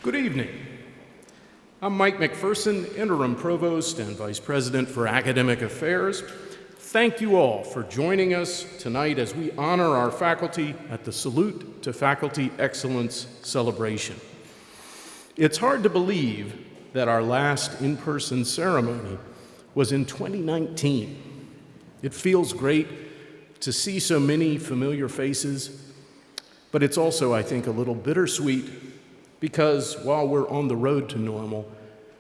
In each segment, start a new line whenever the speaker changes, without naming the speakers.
Good evening. I'm Mike McPherson, Interim Provost and Vice President for Academic Affairs. Thank you all for joining us tonight as we honor our faculty at the Salute to Faculty Excellence celebration. It's hard to believe that our last in-person ceremony was in 2019. It feels great to see so many familiar faces, but it's also, I think, a little bittersweet because while we're on the road to normal,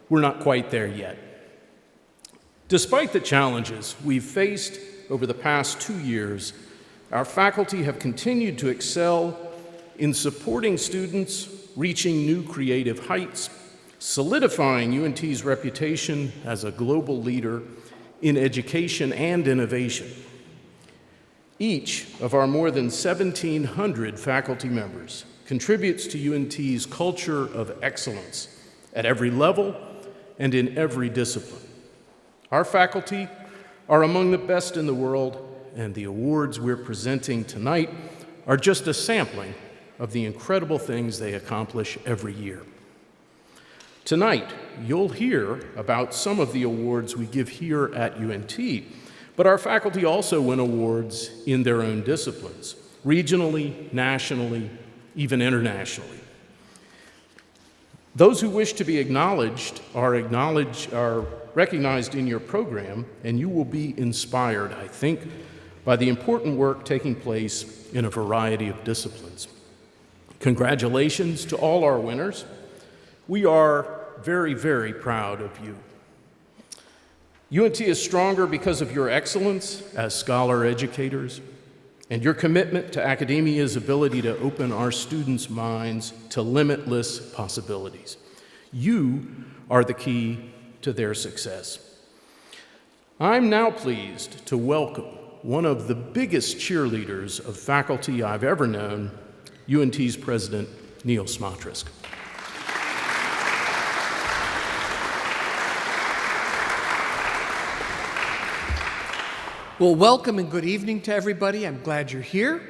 we're not quite there yet. Despite the challenges we've faced over the past 2 years, our faculty have continued to excel in supporting students reaching new creative heights, solidifying UNT's reputation as a global leader in education and innovation. Each of our more than 1,700 faculty members contributes to UNT's culture of excellence at every level and in every discipline. Our faculty are among the best in the world, and the awards we're presenting tonight are just a sampling of the incredible things they accomplish every year. Tonight, you'll hear about some of the awards we give here at UNT, but our faculty also win awards in their own disciplines, regionally, nationally, even internationally. Those who wish to be acknowledged are recognized in your program, and you will be inspired, I think, by the important work taking place in a variety of disciplines. Congratulations to all our winners. We are very, very proud of you. UNT is stronger because of your excellence as scholar educators and your commitment to academia's ability to open our students' minds to limitless possibilities. You are the key to their success. I'm now pleased to welcome one of the biggest cheerleaders of faculty I've ever known, UNT's President, Neil Smotrisk.
Well, welcome and good evening to everybody. I'm glad you're here.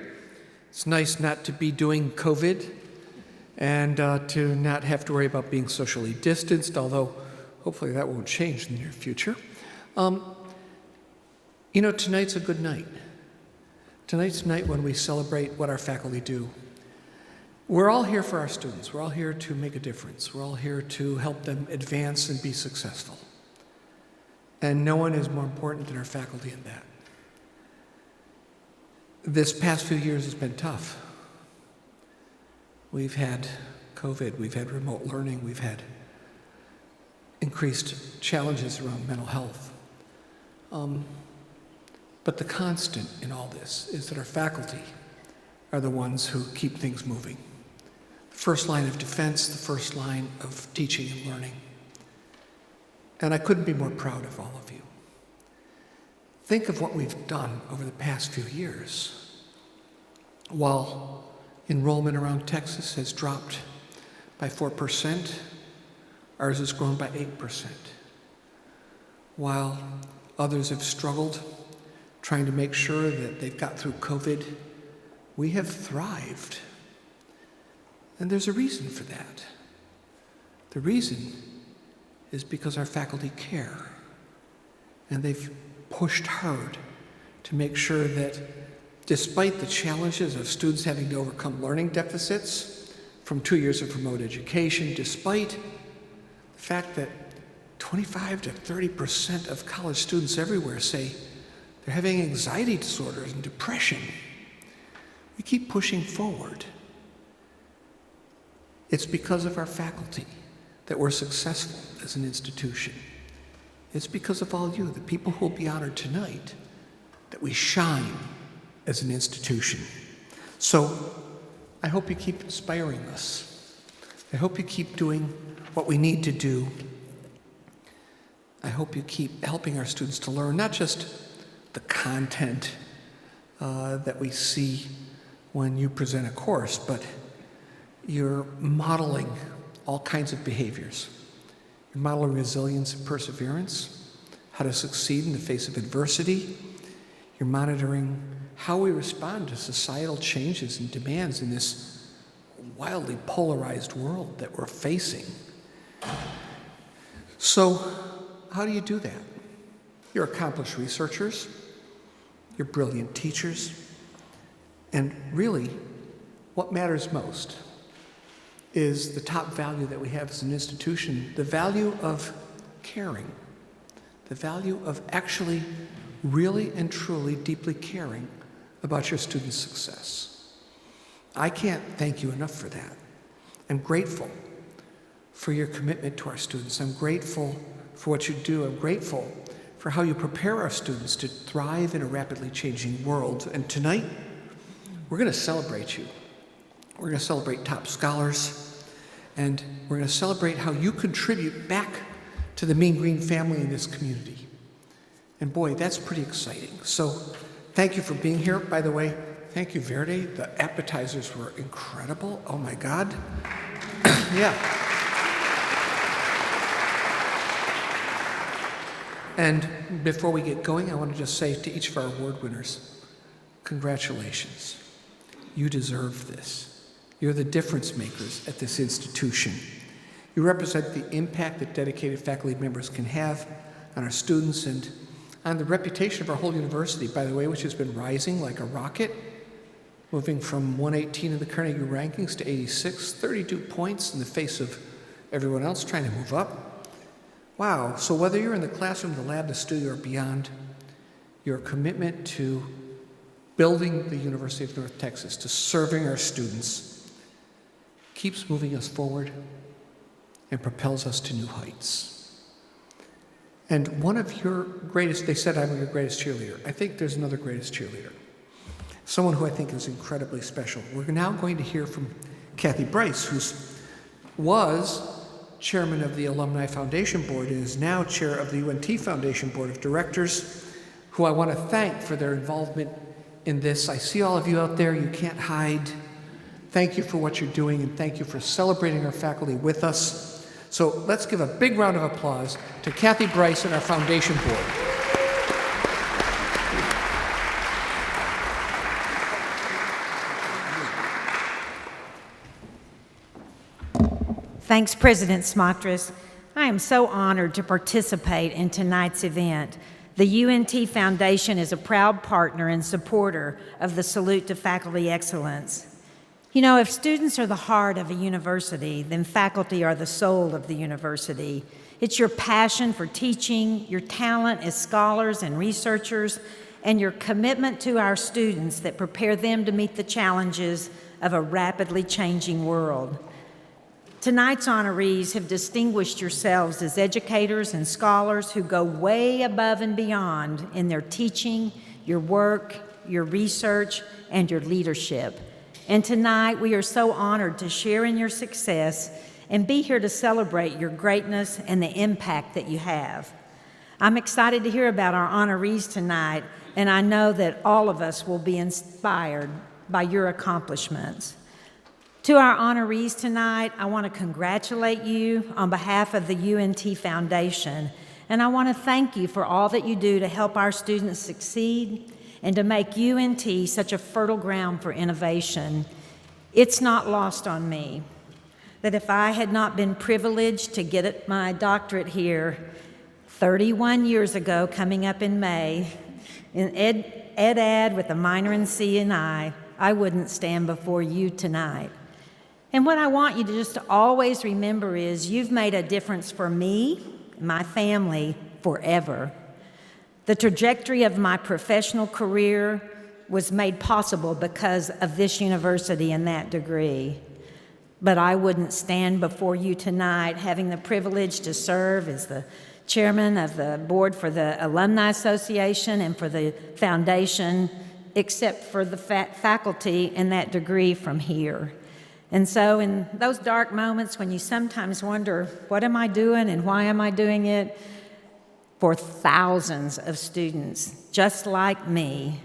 It's nice not to be doing COVID and to not have to worry about being socially distanced, although hopefully that won't change in the near future. Tonight's a good night. Tonight's the night when we celebrate what our faculty do. We're all here for our students. We're all here to make a difference. We're all here to help them advance and be successful. And no one is more important than our faculty in that. This past few years has been tough. We've had COVID, we've had remote learning, we've had increased challenges around mental health. But the constant in all this is that our faculty are the ones who keep things moving. The first line of defense, the first line of teaching and learning. And I couldn't be more proud of all of you. Think of what we've done over the past few years. While enrollment around Texas has dropped by 4%, ours has grown by 8%. While others have struggled trying to make sure that they've got through COVID, we have thrived. And there's a reason for that. The reason is because our faculty care. And they've pushed hard to make sure that despite the challenges of students having to overcome learning deficits from 2 years of remote education, despite the fact that 25 to 30% of college students everywhere say they're having anxiety disorders and depression, we keep pushing forward. It's because of our faculty that we're successful as an institution. It's because of all you, the people who will be honored tonight, that we shine as an institution. So I hope you keep inspiring us. I hope you keep doing what we need to do. I hope you keep helping our students to learn, not just the content that we see when you present a course, but you're modeling all kinds of behaviors. You're modeling resilience and perseverance, how to succeed in the face of adversity. You're monitoring how we respond to societal changes and demands in this wildly polarized world that we're facing. So, how do you do that? You're accomplished researchers, you're brilliant teachers, and really, what matters most is the top value that we have as an institution, the value of caring, the value of actually really and truly deeply caring about your students' success. I can't thank you enough for that. I'm grateful for your commitment to our students. I'm grateful for what you do. I'm grateful for how you prepare our students to thrive in a rapidly changing world. And tonight, we're going to celebrate you. We're going to celebrate top scholars, and we're going to celebrate how you contribute back to the Mean Green family in this community. And boy, that's pretty exciting. So thank you for being here. By the way, thank you, Verde. The appetizers were incredible. Oh my God. Yeah. And before we get going, I want to just say to each of our award winners, congratulations. You deserve this. You're the difference makers at this institution. You represent the impact that dedicated faculty members can have on our students and on the reputation of our whole university, by the way, which has been rising like a rocket, moving from 118 in the Carnegie rankings to 86, 32 points in the face of everyone else trying to move up. Wow, so whether you're in the classroom, the lab, the studio, or beyond, your commitment to building the University of North Texas, to serving our students, keeps moving us forward and propels us to new heights. And one of your greatest, they said I'm your greatest cheerleader. I think there's another greatest cheerleader, someone who I think is incredibly special. We're now going to hear from Kathy Bryce, who was chairman of the Alumni Foundation Board and is now chair of the UNT Foundation Board of Directors, who I want to thank for their involvement in this. I see all of you out there. You can't hide. Thank you for what you're doing, and thank you for celebrating our faculty with us. So let's give a big round of applause to Kathy Bryce and our Foundation Board.
Thanks, President Smoktris. I am so honored to participate in tonight's event. The UNT Foundation is a proud partner and supporter of the Salute to Faculty Excellence. You know, if students are the heart of a university, then faculty are the soul of the university. It's your passion for teaching, your talent as scholars and researchers, and your commitment to our students that prepare them to meet the challenges of a rapidly changing world. Tonight's honorees have distinguished yourselves as educators and scholars who go way above and beyond in their teaching, your work, your research, and your leadership. And tonight, we are so honored to share in your success and be here to celebrate your greatness and the impact that you have. I'm excited to hear about our honorees tonight, and I know that all of us will be inspired by your accomplishments. To our honorees tonight, I want to congratulate you on behalf of the UNT Foundation, and I want to thank you for all that you do to help our students succeed and to make UNT such a fertile ground for innovation. It's not lost on me that if I had not been privileged to get my doctorate here 31 years ago, coming up in May, in ed with a minor in C&I wouldn't stand before you tonight. And what I want you to just always remember is you've made a difference for me, my family, forever. The trajectory of my professional career was made possible because of this university and that degree. But I wouldn't stand before you tonight having the privilege to serve as the chairman of the board for the Alumni Association and for the foundation, except for the faculty and that degree from here. And so in those dark moments when you sometimes wonder, what am I doing and why am I doing it? For thousands of students just like me,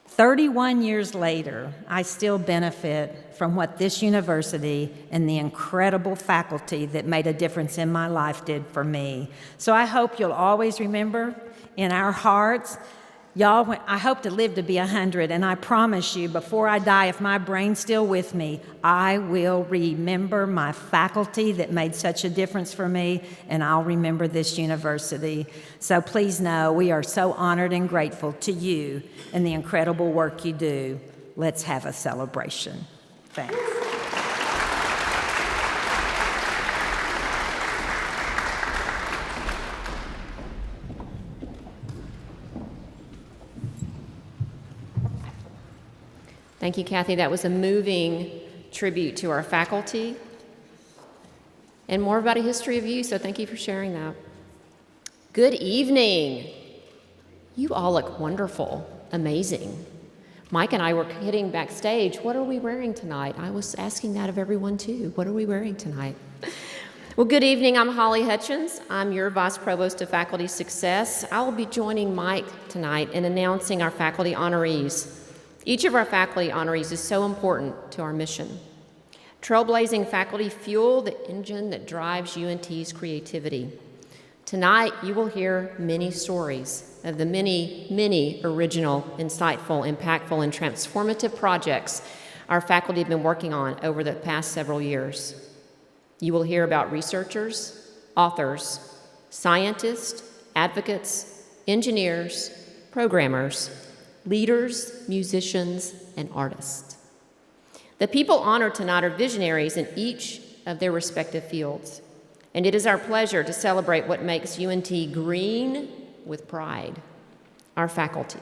31 years later, I still benefit from what this university and the incredible faculty that made a difference in my life did for me. So I hope you'll always remember in our hearts Y'all, I hope to live to be 100, and I promise you, before I die, if my brain's still with me, I will remember my faculty that made such a difference for me, and I'll remember this university. So please know we are so honored and grateful to you and the incredible work you do. Let's have a celebration. Thanks.
Thank you, Kathy. That was a moving tribute to our faculty and more about a history of you, so thank you for sharing that. Good evening. You all look wonderful, amazing. Mike and I were heading backstage. What are we wearing tonight? I was asking that of everyone too. What are we wearing tonight? Well, good evening. I'm Holly Hutchins. I'm your Vice Provost of Faculty Success. I will be joining Mike tonight in announcing our faculty honorees. Each of our faculty honorees is so important to our mission. Trailblazing faculty fuel the engine that drives UNT's creativity. Tonight, you will hear many stories of the many original, insightful, impactful, and transformative projects our faculty have been working on over the past several years. You will hear about researchers, authors, scientists, advocates, engineers, programmers, leaders, musicians, and artists. The people honored tonight are visionaries in each of their respective fields, and it is our pleasure to celebrate what makes UNT green with pride, our faculty.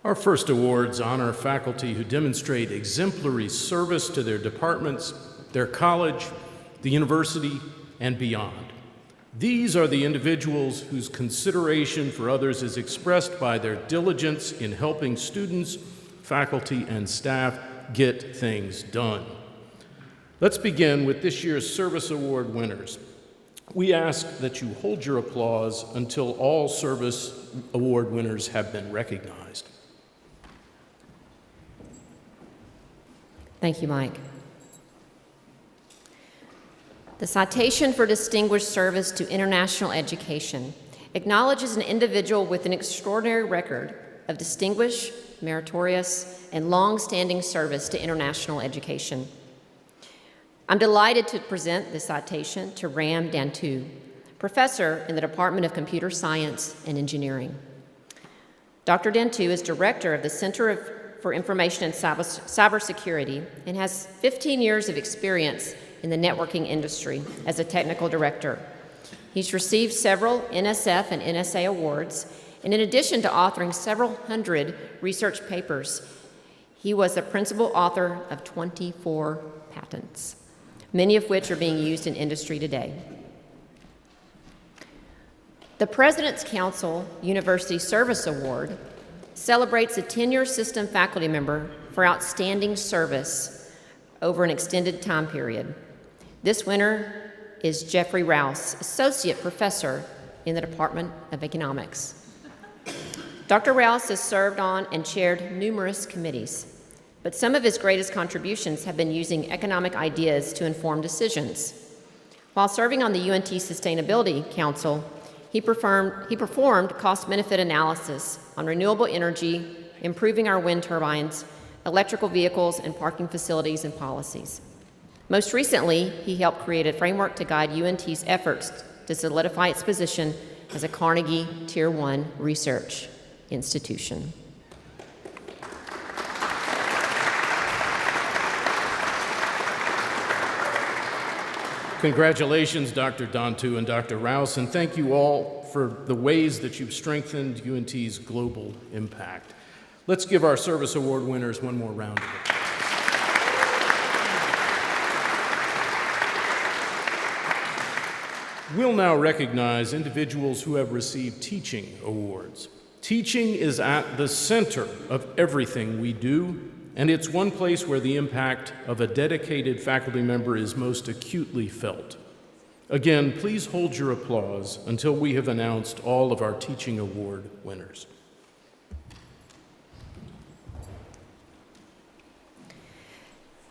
Our first awards honor faculty who demonstrate exemplary service to their departments, their college, the university, and beyond. These are the individuals whose consideration for others is expressed by their diligence in helping students, faculty, and staff get things done. Let's begin with this year's Service Award winners. We ask that you hold your applause until all Service Award winners have been recognized.
Thank you, Mike. The Citation for Distinguished Service to International Education acknowledges an individual with an extraordinary record of distinguished, meritorious, and long-standing service to international education. I'm delighted to present this citation to Ram Dantu, professor in the Department of Computer Science and Engineering. Dr. Dantu is director of the Center for Information and Cybersecurity and has 15 years of experience in the networking industry as a technical director. He's received several NSF and NSA awards, and in addition to authoring several hundred research papers, he was the principal author of 24 patents, many of which are being used in industry today. The President's Council University Service Award celebrates a tenure system faculty member for outstanding service over an extended time period. This winner is Jeffrey Rouse, Associate Professor in the Department of Economics. Dr. Rouse has served on and chaired numerous committees, but some of his greatest contributions have been using economic ideas to inform decisions. While serving on the UNT Sustainability Council, he performed cost-benefit analysis on renewable energy, improving our wind turbines, electrical vehicles, and parking facilities and policies. Most recently, he helped create a framework to guide UNT's efforts to solidify its position as a Carnegie Tier 1 research institution.
Congratulations, Dr. Dantu and Dr. Rouse, and thank you all for the ways that you've strengthened UNT's global impact. Let's give our Service Award winners one more round of applause. We'll now recognize individuals who have received teaching awards. Teaching is at the center of everything we do, and it's one place where the impact of a dedicated faculty member is most acutely felt. Again, please hold your applause until we have announced all of our teaching award winners.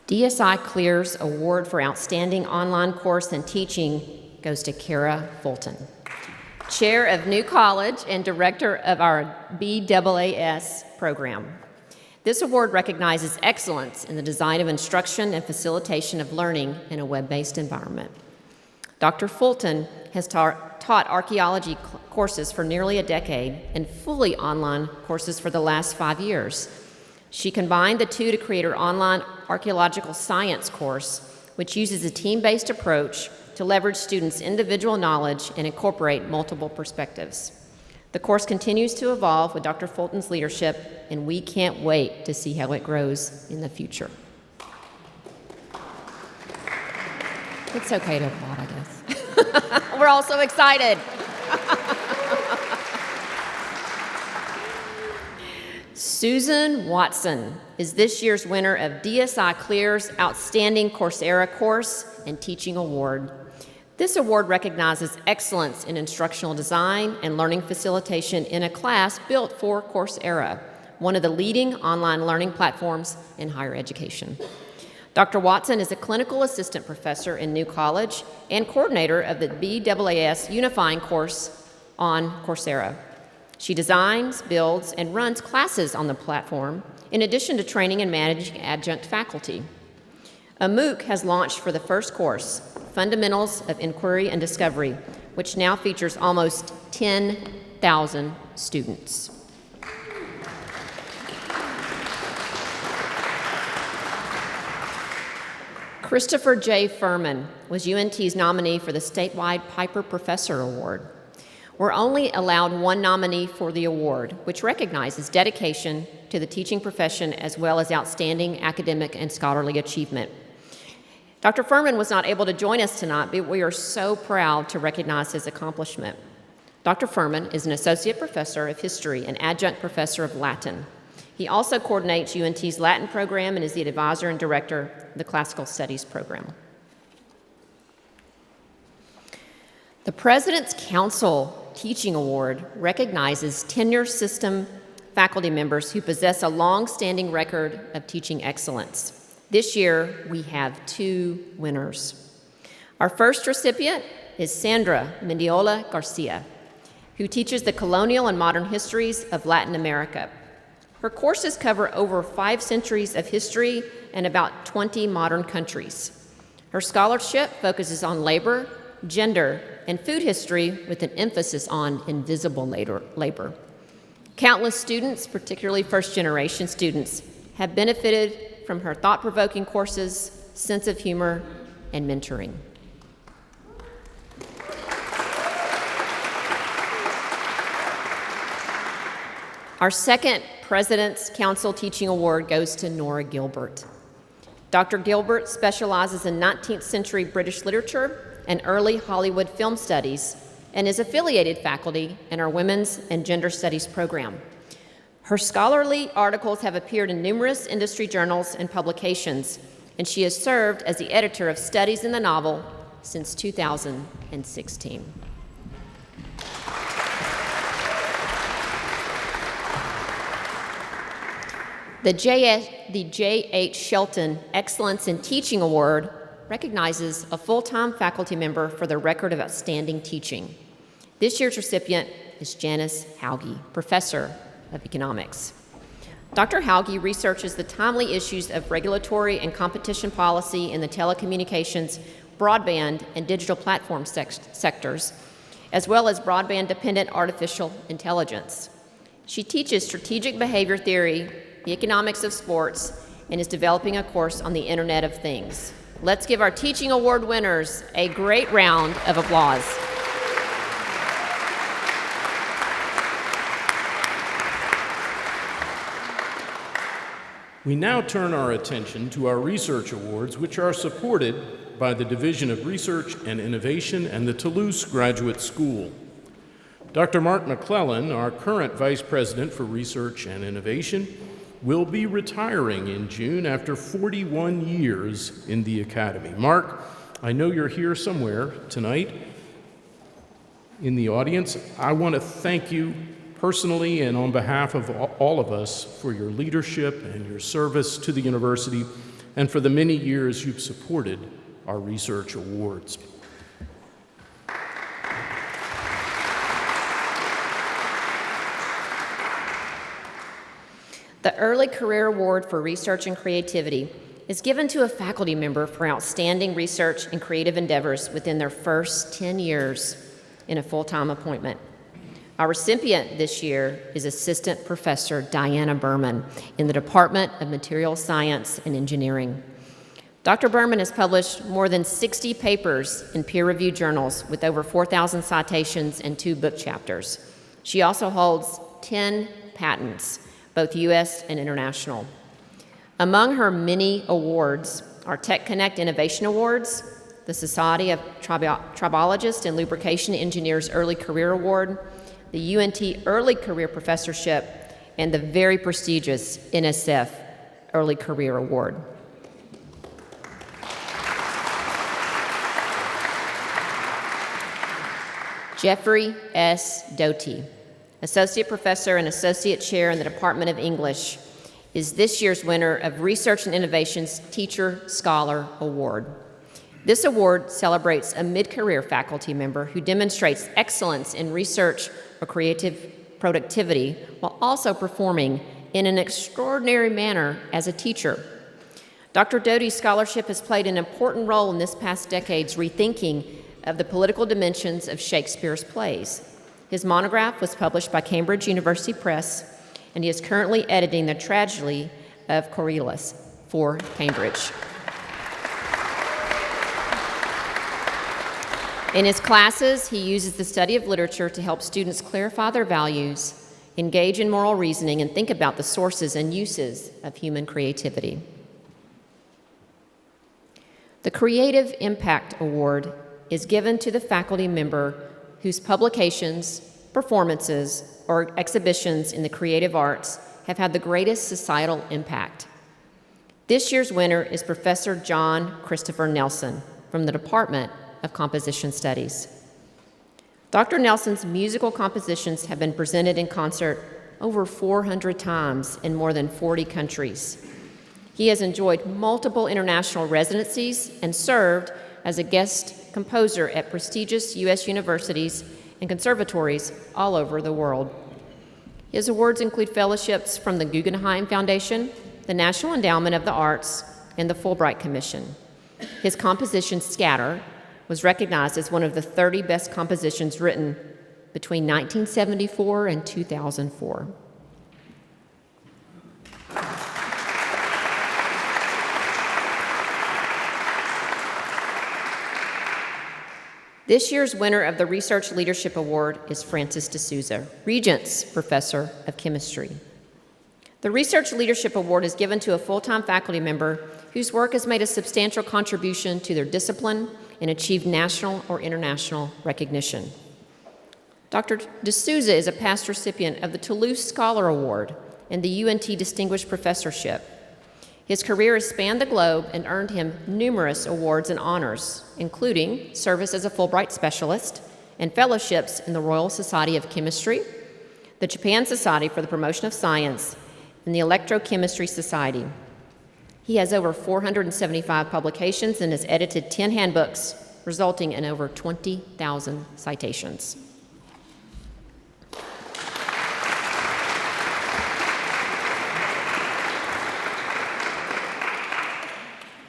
DSI Clears Award for Outstanding Online Course and Teaching goes to Kara Fulton, Chair of New College and Director of our BAAS program. This award recognizes excellence in the design of instruction and facilitation of learning in a web-based environment. Dr. Fulton has taught archaeology courses for nearly a decade and fully online courses for the last 5 years. She combined the two to create her online archaeological science course, which uses a team-based approach to leverage students' individual knowledge and incorporate multiple perspectives. The course continues to evolve with Dr. Fulton's leadership, and we can't wait to see how it grows in the future. It's okay to applaud, I guess. We're all so excited. Susan Watson is this year's winner of DSI Clear's Outstanding Coursera Course and Teaching Award. This award recognizes excellence in instructional design and learning facilitation in a class built for Coursera, one of the leading online learning platforms in higher education. Dr. Watson is a clinical assistant professor in New College and coordinator of the BAAS Unifying course on Coursera. She designs, builds, and runs classes on the platform, in addition to training and managing adjunct faculty. A MOOC has launched for the first course, Fundamentals of Inquiry and Discovery, which now features almost 10,000 students. Christopher J. Furman was UNT's nominee for the statewide Piper Professor Award. We're only allowed one nominee for the award, which recognizes dedication to the teaching profession as well as outstanding academic and scholarly achievement. Dr. Furman was not able to join us tonight, but we are so proud to recognize his accomplishment. Dr. Furman is an associate professor of history and adjunct professor of Latin. He also coordinates UNT's Latin program and is the advisor and director of the Classical Studies program. The President's Council Teaching Award recognizes tenure system faculty members who possess a long-standing record of teaching excellence. This year, we have 2 winners. Our first recipient is Sandra Mendiola Garcia, who teaches the colonial and modern histories of Latin America. Her courses cover over 5 centuries of history and about 20 modern countries. Her scholarship focuses on labor, gender, and food history with an emphasis on invisible labor. Countless students, particularly first-generation students, have benefited from her thought-provoking courses, sense of humor, and mentoring. Our second President's Council Teaching Award goes to Nora Gilbert. Dr. Gilbert specializes in 19th century British literature and early Hollywood film studies and is affiliated faculty in our Women's and Gender Studies program. Her scholarly articles have appeared in numerous industry journals and publications, and she has served as the editor of Studies in the Novel since 2016. The J.H. Shelton Excellence in Teaching Award recognizes a full-time faculty member for their record of outstanding teaching. This year's recipient is Janice Hauge, professor of economics. Dr. Hauge researches the timely issues of regulatory and competition policy in the telecommunications, broadband, and digital platform sectors, as well as broadband-dependent artificial intelligence. She teaches strategic behavior theory, the economics of sports, and is developing a course on the Internet of Things. Let's give our Teaching Award winners a great round of applause.
We now turn our attention to our research awards, which are supported by the Division of Research and Innovation and the Toulouse Graduate School. Dr. Mark McClellan, our current Vice President for Research and Innovation, will be retiring in June after 41 years in the Academy. Mark, I know you're here somewhere tonight in the audience. I want to thank you personally and on behalf of all of us for your leadership and your service to the university and for the many years you've supported our research awards.
The Early Career Award for Research and Creativity is given to a faculty member for outstanding research and creative endeavors within their first 10 years in a full-time appointment. Our recipient this year is Assistant Professor Diana Berman in the Department of Materials Science and Engineering. Dr. Berman has published more than 60 papers in peer-reviewed journals with over 4,000 citations and 2 book chapters. She also holds 10 patents, both U.S. and international. Among her many awards are Tech Connect Innovation Awards, the Society of Tribologists and Lubrication Engineers Early Career Award, the UNT Early Career Professorship, and the very prestigious NSF Early Career Award. Jeffrey S. Doty, Associate Professor and Associate Chair in the Department of English, is this year's winner of Research and Innovation's Teacher Scholar Award. This award celebrates a mid-career faculty member who demonstrates excellence in research or creative productivity while also performing in an extraordinary manner as a teacher. Dr. Doty's scholarship has played an important role in this past decade's rethinking of the political dimensions of Shakespeare's plays. His monograph was published by Cambridge University Press, and he is currently editing the tragedy of Coriolanus for Cambridge. In his classes, he uses the study of literature to help students clarify their values, engage in moral reasoning, and think about the sources and uses of human creativity. The Creative Impact Award is given to the faculty member whose publications, performances, or exhibitions in the creative arts have had the greatest societal impact. This year's winner is Professor John Christopher Nelson from the Department of Composition Studies. Dr. Nelson's musical compositions have been presented in concert over 400 times in more than 40 countries. He has enjoyed multiple international residencies and served as a guest composer at prestigious U.S. universities and conservatories all over the world. His awards include fellowships from the Guggenheim Foundation, the National Endowment of the Arts, and the Fulbright Commission. His composition, Scatter, was recognized as one of the 30 best compositions written between 1974 and 2004. This year's winner of the Research Leadership Award is Francis D'Souza, Regents Professor of Chemistry. The Research Leadership Award is given to a full-time faculty member whose work has made a substantial contribution to their discipline and achieved national or international recognition. Dr. D'Souza is a past recipient of the Toulouse Scholar Award and the UNT Distinguished Professorship. His career has spanned the globe and earned him numerous awards and honors, including service as a Fulbright Specialist and fellowships in the Royal Society of Chemistry, the Japan Society for the Promotion of Science, and the Electrochemistry Society. He has over 475 publications and has edited 10 handbooks, resulting in over 20,000 citations.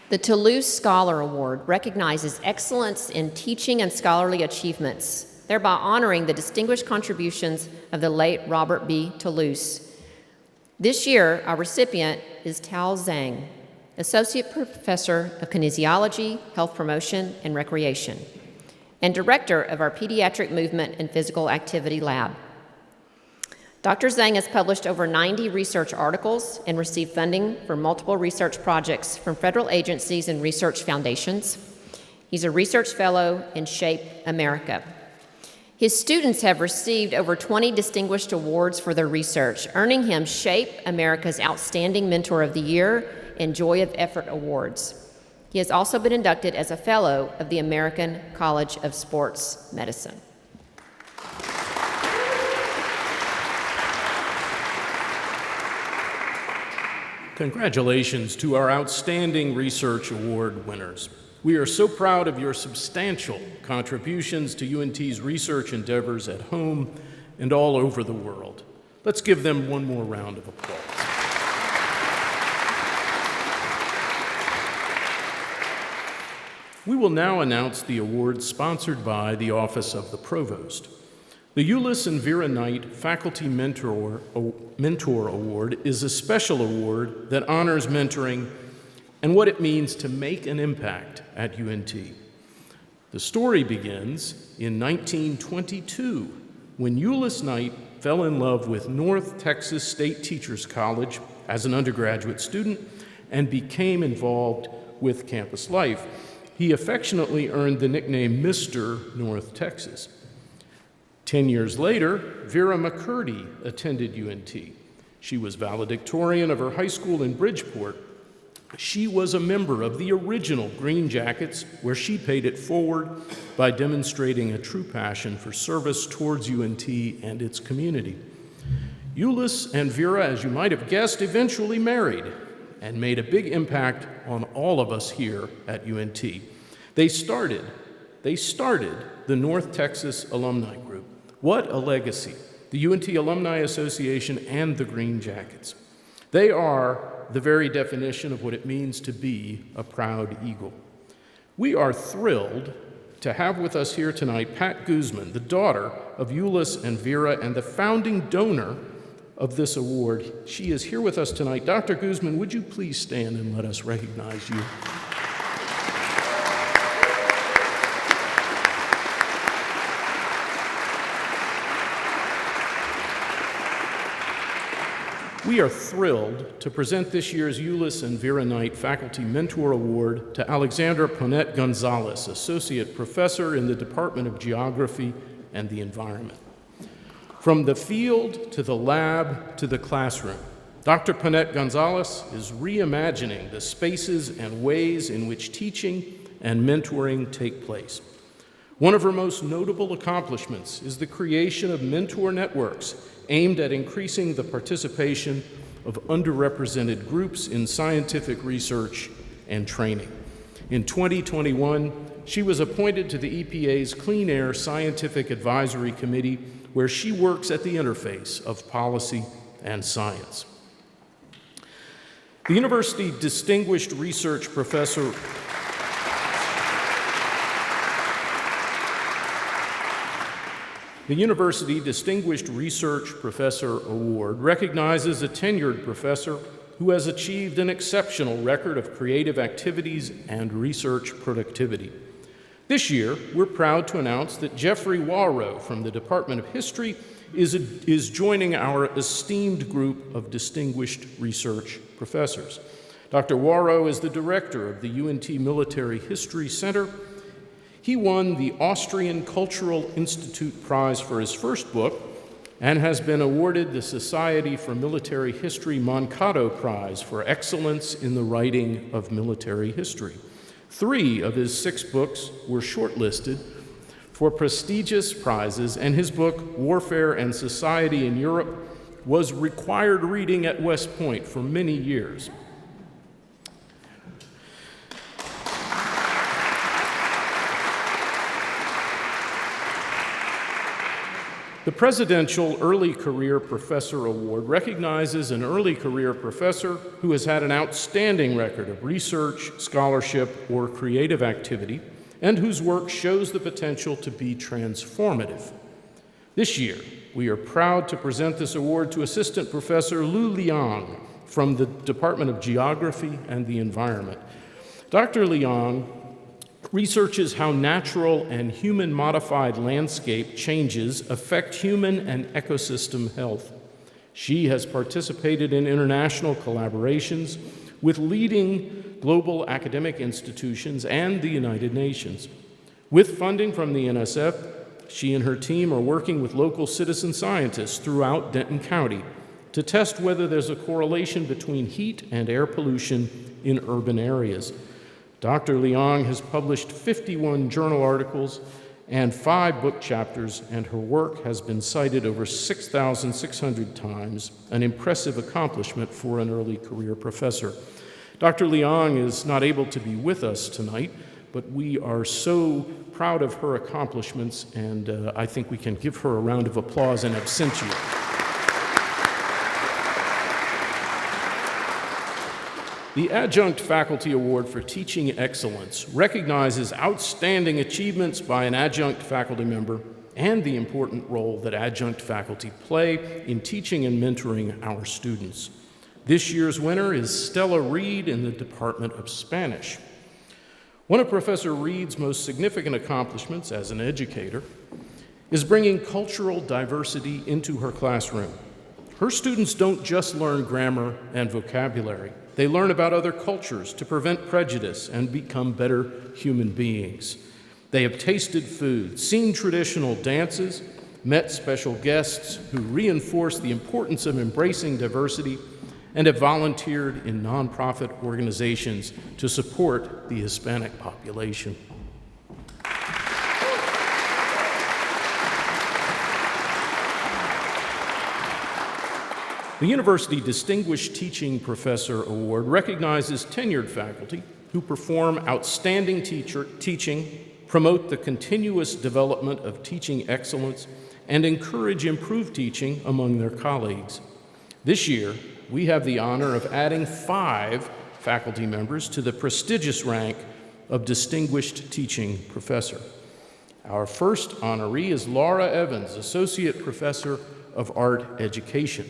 The Toulouse Scholar Award recognizes excellence in teaching and scholarly achievements, thereby honoring the distinguished contributions of the late Robert B. Toulouse. This year, our recipient is Tao Zhang, Associate Professor of Kinesiology, Health Promotion, and Recreation, and Director of our Pediatric Movement and Physical Activity Lab. Dr. Zhang has published over 90 research articles and received funding for multiple research projects from federal agencies and research foundations. He's a research fellow in SHAPE America. His students have received over 20 distinguished awards for their research, earning him SHAPE America's Outstanding Mentor of the Year and Joy of Effort Awards. He has also been inducted as a fellow of the American College of Sports Medicine.
Congratulations to our Outstanding Research Award winners. We are so proud of your substantial contributions to UNT's research endeavors at home and all over the world. Let's give them one more round of applause. We will now announce the awards sponsored by the Office of the Provost. The Euless and Vera Knight Faculty Mentor Award is a special award that honors mentoring and what it means to make an impact at UNT. The story begins in 1922 when Euless Knight fell in love with North Texas State Teachers College as an undergraduate student and became involved with campus life. He affectionately earned the nickname Mr. North Texas. 10 years later, Vera McCurdy attended UNT. She was valedictorian of her high school in Bridgeport. She was a member of the original Green Jackets, where she paid it forward by demonstrating a true passion for service towards UNT and its community. Euless and Vera, as you might have guessed, eventually married and made a big impact on all of us here at UNT. They started the North Texas Alumni Group. What a legacy, the UNT Alumni Association and the Green Jackets. They are the very definition of what it means to be a proud Eagle. We are thrilled to have with us here tonight Pat Guzman, the daughter of Euless and Vera and the founding donor of this award. She is here with us tonight. Dr. Guzman, would you please stand and let us recognize you? We are thrilled to present this year's Euless and Vera Knight Faculty Mentor Award to Alexandra Ponette Gonzalez, Associate Professor in the Department of Geography and the Environment. From the field to the lab to the classroom, Dr. Ponette Gonzalez is reimagining the spaces and ways in which teaching and mentoring take place. One of her most notable accomplishments is the creation of mentor networks aimed at increasing the participation of underrepresented groups in scientific research and training. In 2021, she was appointed to the EPA's Clean Air Scientific Advisory Committee, where she works at the interface of policy and science. The University Distinguished Research Professor The University Distinguished Research Professor Award recognizes a tenured professor who has achieved an exceptional record of creative activities and research productivity. This year, we're proud to announce that Jeffrey Warrow from the Department of History is joining our esteemed group of distinguished research professors. Dr. Warrow is the director of the UNT Military History Center. He won the Austrian Cultural Institute Prize for his first book and has been awarded the Society for Military History Mankato Prize for excellence in the writing of military history. 3 of his 6 books were shortlisted for prestigious prizes, and his book, Warfare and Society in Europe, was required reading at West Point for many years. The Presidential Early Career Professor Award recognizes an early career professor who has had an outstanding record of research, scholarship, or creative activity, and whose work shows the potential to be transformative. This year, we are proud to present this award to Assistant Professor Lu Liang from the Department of Geography and the Environment. Dr. Liang researches how natural and human-modified landscape changes affect human and ecosystem health. She has participated in international collaborations with leading global academic institutions and the United Nations. With funding from the NSF, she and her team are working with local citizen scientists throughout Denton County to test whether there's a correlation between heat and air pollution in urban areas. Dr. Liang has published 51 journal articles and 5 book chapters, and her work has been cited over 6,600 times, an impressive accomplishment for an early career professor. Dr. Leong is not able to be with us tonight, but we are so proud of her accomplishments, and I think we can give her a round of applause in absentia. The Adjunct Faculty Award for Teaching Excellence recognizes outstanding achievements by an adjunct faculty member and the important role that adjunct faculty play in teaching and mentoring our students. This year's winner is Stella Reed in the Department of Spanish. One of Professor Reed's most significant accomplishments as an educator is bringing cultural diversity into her classroom. Her students don't just learn grammar and vocabulary. They learn about other cultures to prevent prejudice and become better human beings. They have tasted food, seen traditional dances, met special guests who reinforce the importance of embracing diversity, and have volunteered in nonprofit organizations to support the Hispanic population. The University Distinguished Teaching Professor Award recognizes tenured faculty who perform outstanding teaching, promote the continuous development of teaching excellence, and encourage improved teaching among their colleagues. This year, we have the honor of adding 5 faculty members to the prestigious rank of Distinguished Teaching Professor. Our first honoree is Laura Evans, Associate Professor of Art Education.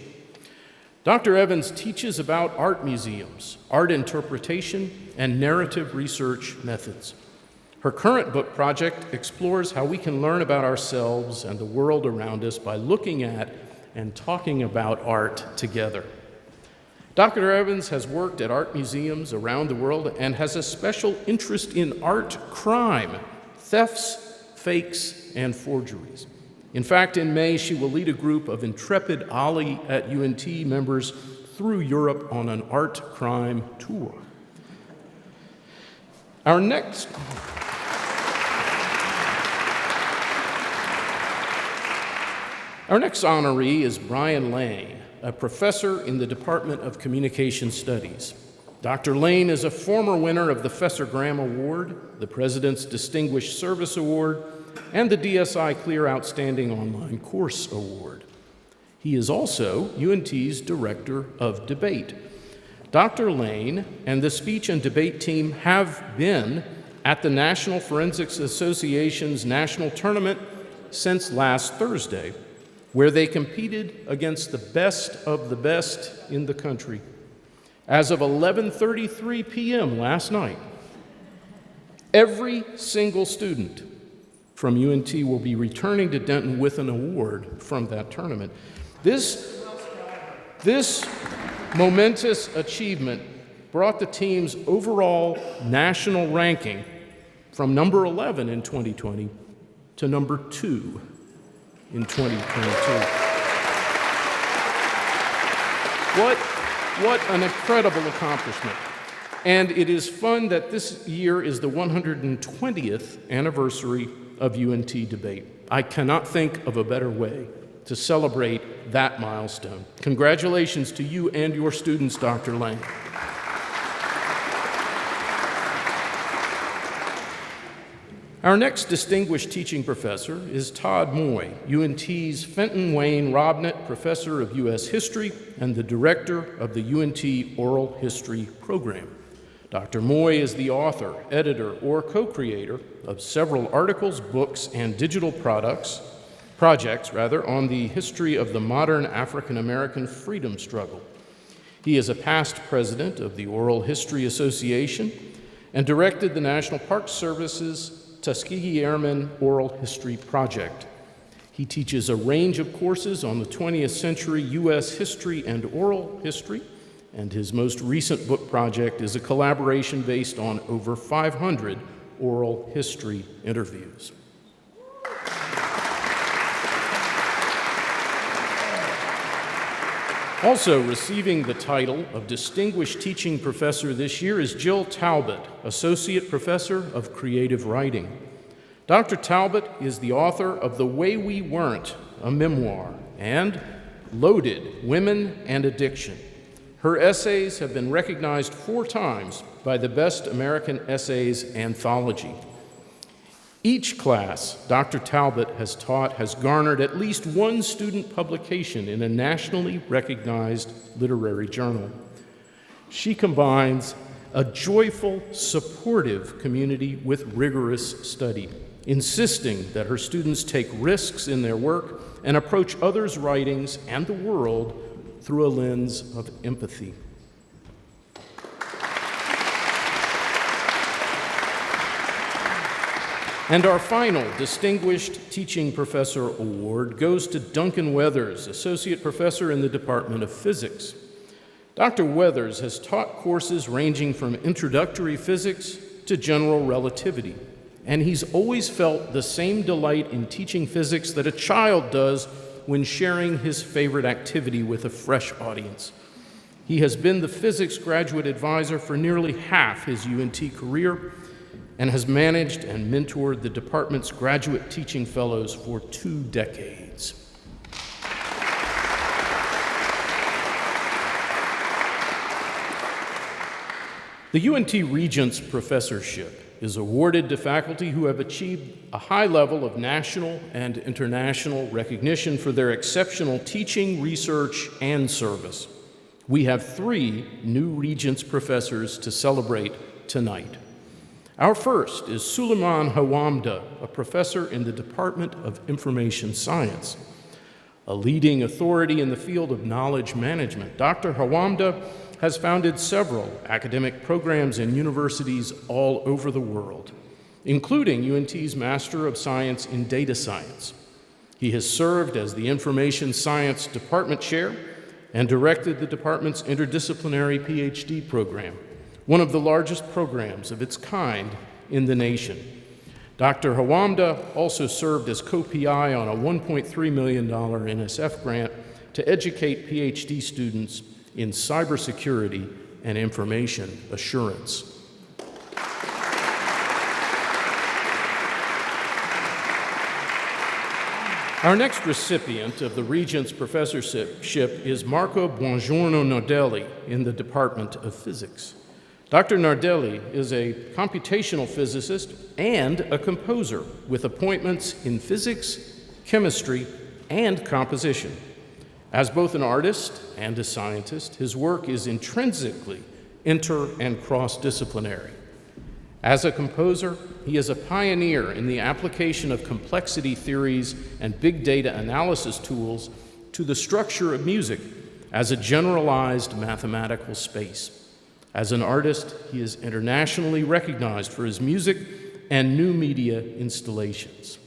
Dr. Evans teaches about art museums, art interpretation, and narrative research methods. Her current book project explores how we can learn about ourselves and the world around us by looking at and talking about art together. Dr. Evans has worked at art museums around the world and has a special interest in art crime, thefts, fakes, and forgeries. In fact, in May, she will lead a group of intrepid OLLI at UNT members through Europe on an art crime tour. Our next honoree is Brian Lane, a professor in the Department of Communication Studies. Dr. Lane is a former winner of the Fessor Graham Award, the President's Distinguished Service Award, and the DSI Clear Outstanding Online Course Award. He is also UNT's Director of Debate. Dr. Lane and the speech and debate team have been at the National Forensics Association's national tournament since last Thursday, where they competed against the best of the best in the country. As of 11:33 p.m. last night, every single student from UNT will be returning to Denton with an award from that tournament. This momentous achievement brought the team's overall national ranking from number 11 in 2020 to number 2 in 2022. What an incredible accomplishment. And it is fun that this year is the 120th anniversary of UNT Debate. I cannot think of a better way to celebrate that milestone. Congratulations to you and your students, Dr. Lane. Our next distinguished teaching professor is Todd Moy, UNT's Fenton Wayne Robnett Professor of U.S. History and the Director of the UNT Oral History Program. Dr. Moy is the author, editor, or co-creator of several articles, books, and digital projects on the history of the modern African-American freedom struggle. He is a past president of the Oral History Association and directed the National Park Service's Tuskegee Airmen Oral History Project. He teaches a range of courses on the 20th century U.S. history and oral history, and his most recent book project is a collaboration based on over 500 oral history interviews. Also receiving the title of Distinguished Teaching Professor this year is Jill Talbot, Associate Professor of Creative Writing. Dr. Talbot is the author of The Way We Weren't, a memoir, and Loaded: Women and Addiction. Her essays have been recognized 4 times by the Best American Essays Anthology. Each class Dr. Talbot has taught has garnered at least one student publication in a nationally recognized literary journal. She combines a joyful, supportive community with rigorous study, insisting that her students take risks in their work and approach others' writings and the world through a lens of empathy. And our final Distinguished Teaching Professor Award goes to Duncan Weathers, Associate Professor in the Department of Physics. Dr. Weathers has taught courses ranging from introductory physics to general relativity, and he's always felt the same delight in teaching physics that a child does when sharing his favorite activity with a fresh audience. He has been the physics graduate advisor for nearly half his UNT career and has managed and mentored the department's graduate teaching fellows for 2 decades. The UNT Regents Professorship is awarded to faculty who have achieved a high level of national and international recognition for their exceptional teaching, research, and service. We have 3 new Regents professors to celebrate tonight. Our first is Suleiman Hawamda, a professor in the Department of Information Science. A leading authority in the field of knowledge management, Dr. Hawamda has founded several academic programs in universities all over the world, including UNT's Master of Science in Data Science. He has served as the Information Science Department Chair and directed the department's interdisciplinary PhD program, one of the largest programs of its kind in the nation. Dr. Hawamda also served as co-PI on a $1.3 million NSF grant to educate PhD students in cybersecurity and information assurance. Our next recipient of the Regents Professorship is Marco Buongiorno Nardelli in the Department of Physics. Dr. Nardelli is a computational physicist and a composer with appointments in physics, chemistry, and composition. As both an artist and a scientist, his work is intrinsically inter- and cross-disciplinary. As a composer, he is a pioneer in the application of complexity theories and big data analysis tools to the structure of music as a generalized mathematical space. As an artist, he is internationally recognized for his music and new media installations.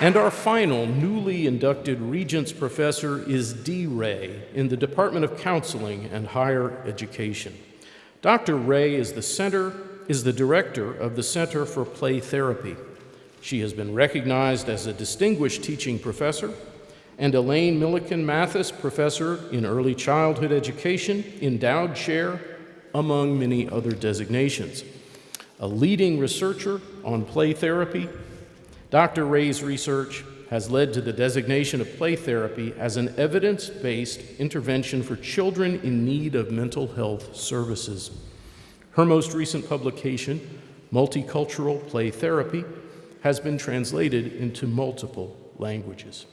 And our final newly inducted Regents Professor is Dee Ray in the Department of Counseling and Higher Education. Dr. Ray is the director of the Center for Play Therapy. She has been recognized as a distinguished teaching professor and Elaine Milliken Mathis Professor in Early Childhood Education, Endowed Chair, among many other designations. A leading researcher on play therapy, Dr. Ray's research has led to the designation of play therapy as an evidence-based intervention for children in need of mental health services. Her most recent publication, Multicultural Play Therapy, has been translated into multiple languages.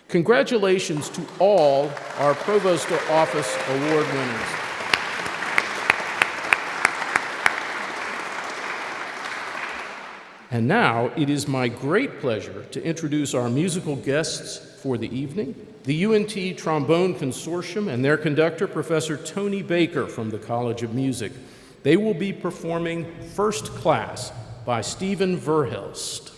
Congratulations to all our Provost Office Award winners. And now it is my great pleasure to introduce our musical guests for the evening, the UNT Trombone Consortium and their conductor, Professor Tony Baker from the College of Music. They will be performing First Class by Stephen Verhulst.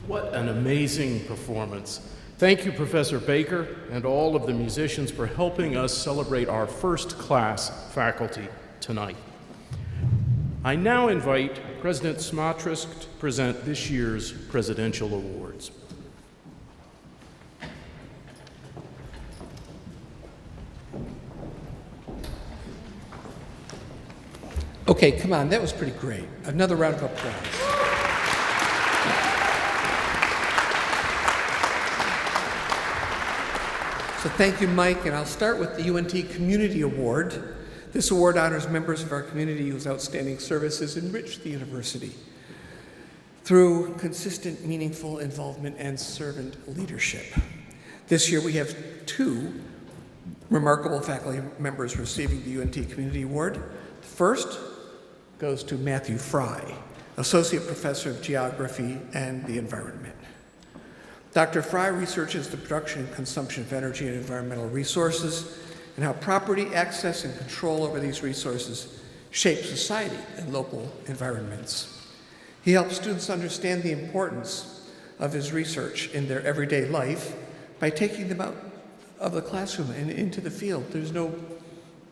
What an amazing performance. Thank you, Professor Baker, and all of the musicians for helping us celebrate our first class faculty tonight. I now invite President Smatras to present this year's presidential awards.
Okay, come on, that was pretty great. Another round of applause. So thank you, Mike, and I'll start with the UNT Community Award. This award honors members of our community whose outstanding services enrich the university through consistent, meaningful involvement and servant leadership. This year we have 2 remarkable faculty members receiving the UNT Community Award. The first goes to Matthew Fry, Associate Professor of Geography and the Environment. Dr. Fry researches the production and consumption of energy and environmental resources and how property, access, and control over these resources shape society and local environments. He helps students understand the importance of his research in their everyday life by taking them out of the classroom and into the field. There's no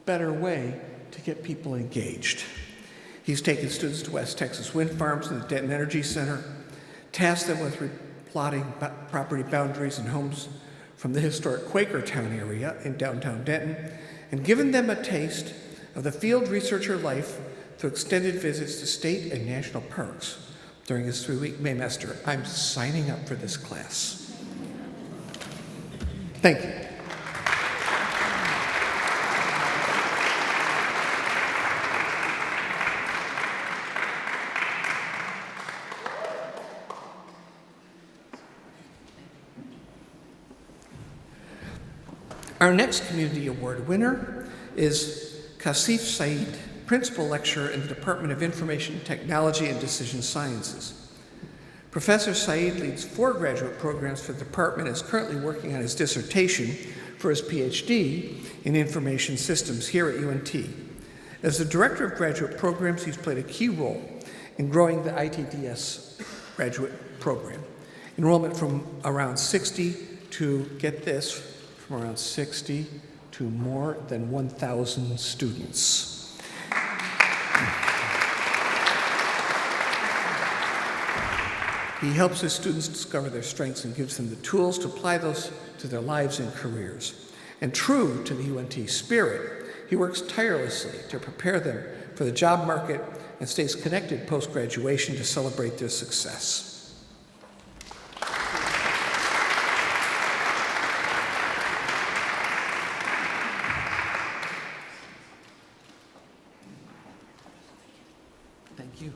better way to get people engaged. He's taken students to West Texas wind farms and the Denton Energy Center, tasked them with plotting property boundaries and homes from the historic Quakertown area in downtown Denton, and given them a taste of the field researcher life through extended visits to state and national parks during his 3-week Maymester. I'm signing up for this class. Thank you. Our next Community Award winner is Kasif Saeed, Principal Lecturer in the Department of Information Technology and Decision Sciences. Professor Saeed leads 4 graduate programs for the department and is currently working on his dissertation for his PhD in Information Systems here at UNT. As the Director of Graduate Programs, he's played a key role in growing the ITDS graduate program. Enrollment from around 60 to, get this, from around 60 to more than 1,000 students. He helps his students discover their strengths and gives them the tools to apply those to their lives and careers. And true to the UNT spirit, he works tirelessly to prepare them for the job market and stays connected post-graduation to celebrate their success. Thank you.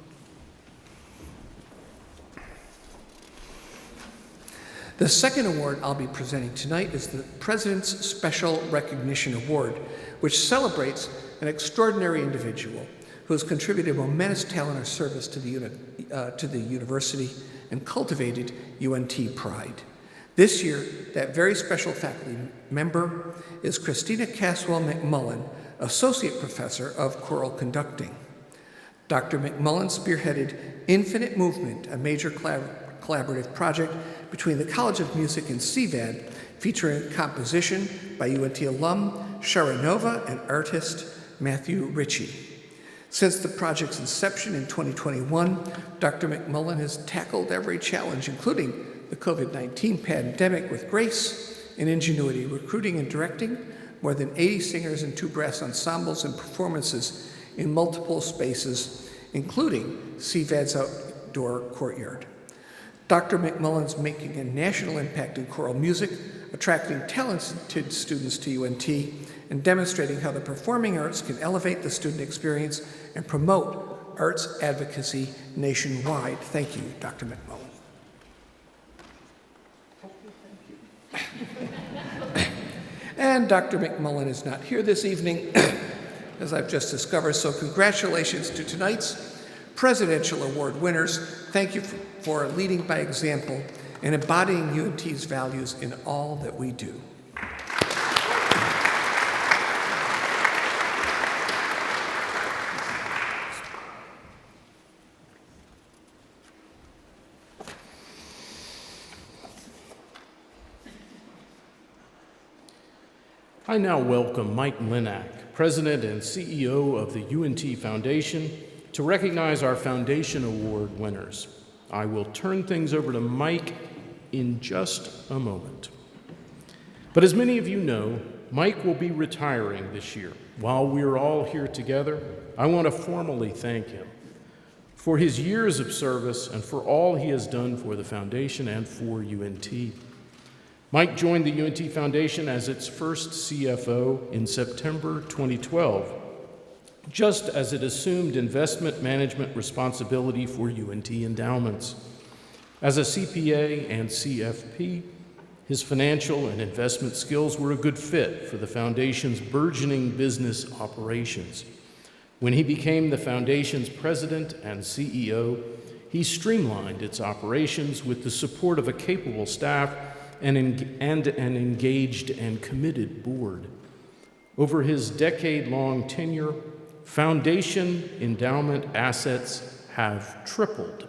The second award I'll be presenting tonight is the President's Special Recognition Award, which celebrates an extraordinary individual who has contributed momentous talent or service to the university and cultivated UNT pride. This year, that very special faculty member is Christina Caswell McMullen, Associate Professor of Choral Conducting. Dr. McMullen spearheaded Infinite Movement, a major collaborative project between the College of Music and CVAD, featuring composition by UNT alum Shara Nova and artist Matthew Ritchie. Since the project's inception in 2021, Dr. McMullen has tackled every challenge, including the COVID-19 pandemic, with grace and ingenuity, recruiting and directing more than 80 singers and 2 brass ensembles and performances in multiple spaces including CVAD's outdoor courtyard. Dr. McMullen's making a national impact in choral music, attracting talented students to UNT, and demonstrating how the performing arts can elevate the student experience and promote arts advocacy nationwide. Thank you, Dr. McMullen. And Dr. McMullen is not here this evening, as I've just discovered, so congratulations to tonight's Presidential Award winners. Thank you for leading by example and embodying UNT's values in all that we do.
I now welcome Mike Linak, President and CEO of the UNT Foundation, to recognize our Foundation Award winners. I will turn things over to Mike in just a moment. But as many of you know, Mike will be retiring this year. While we're all here together, I want to formally thank him for his years of service and for all he has done for the Foundation and for UNT. Mike joined the UNT Foundation as its first CFO in September 2012, just as it assumed investment management responsibility for UNT endowments. As a CPA and CFP, his financial and investment skills were a good fit for the Foundation's burgeoning business operations. When he became the Foundation's president and CEO, he streamlined its operations with the support of a capable staff and an engaged and committed board. Over his decade-long tenure, Foundation endowment assets have tripled,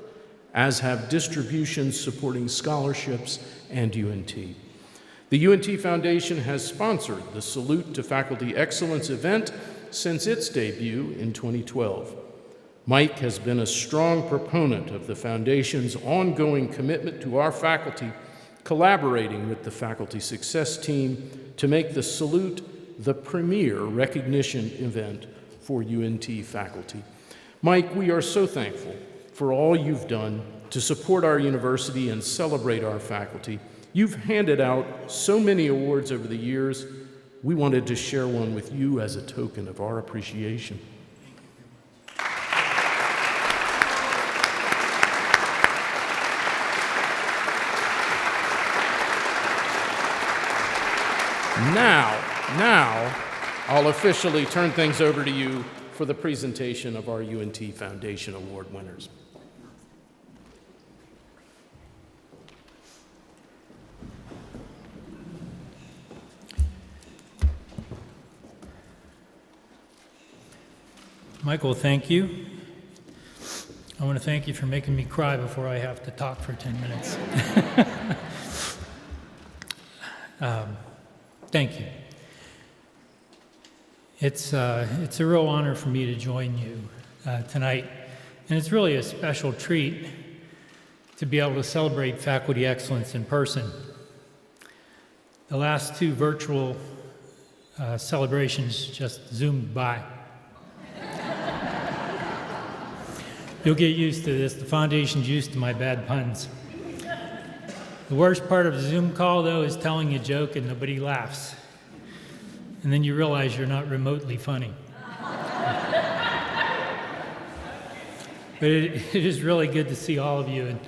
as have distributions supporting scholarships and UNT. The UNT Foundation has sponsored the Salute to Faculty Excellence event since its debut in 2012. Mike has been a strong proponent of the Foundation's ongoing commitment to our faculty, collaborating with the faculty success team to make the Salute the premier recognition event for UNT faculty. Mike, we are so thankful for all you've done to support our university and celebrate our faculty. You've handed out so many awards over the years. We wanted to share one with you as a token of our appreciation. Now, I'll officially turn things over to you for the presentation of our UNT Foundation Award winners.
Michael, thank you. I want to thank you for making me cry before I have to talk for 10 minutes. Thank you. It's a real honor for me to join you tonight, and it's really a special treat to be able to celebrate faculty excellence in person. The last two virtual celebrations just zoomed by. You'll get used to this. The Foundation's used to my bad puns. The worst part of a Zoom call, though, is telling a joke and nobody laughs. And then you realize you're not remotely funny. But it is really good to see all of you. And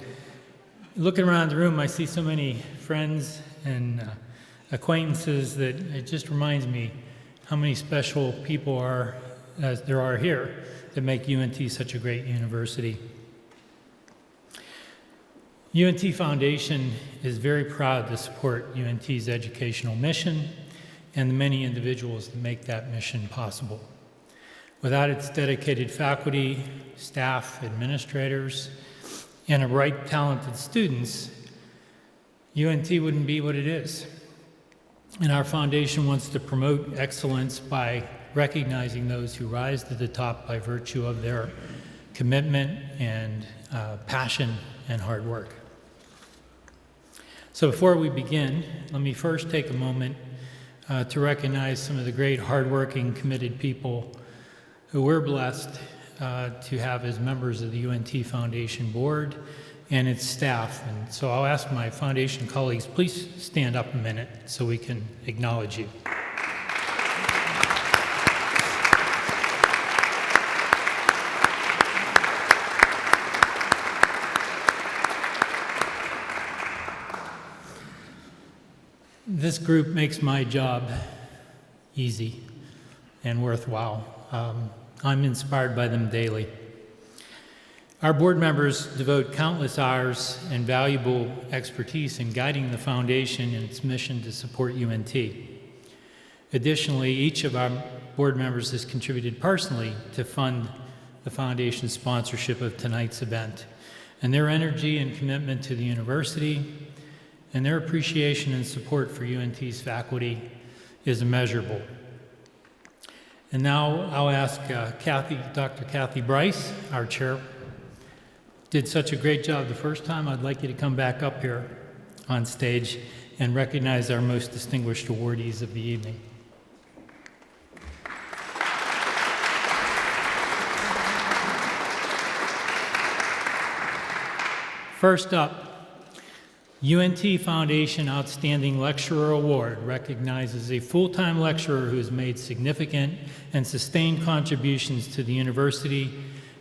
looking around the room, I see so many friends and acquaintances that it just reminds me how many special people there are here that make UNT such a great university. UNT Foundation is very proud to support UNT's educational mission and the many individuals that make that mission possible. Without its dedicated faculty, staff, administrators, and a bright, talented students, UNT wouldn't be what it is. And our foundation wants to promote excellence by recognizing those who rise to the top by virtue of their commitment and passion and hard work. So before we begin, let me first take a moment to recognize some of the great hardworking, committed people who we're blessed to have as members of the UNT Foundation Board and its staff. And so I'll ask my foundation colleagues, please stand up a minute so we can acknowledge you. This group makes my job easy and worthwhile. I'm inspired by them daily. Our board members devote countless hours and valuable expertise in guiding the foundation in its mission to support UNT. Additionally, each of our board members has contributed personally to fund the foundation's sponsorship of tonight's event. And their energy and commitment to the university and their appreciation and support for UNT's faculty is immeasurable. And now I'll ask Dr. Kathy Bryce, our chair, did such a great job the first time. I'd like you to come back up here on stage and recognize our most distinguished awardees of the evening. First up, UNT Foundation Outstanding Lecturer Award recognizes a full-time lecturer who has made significant and sustained contributions to the university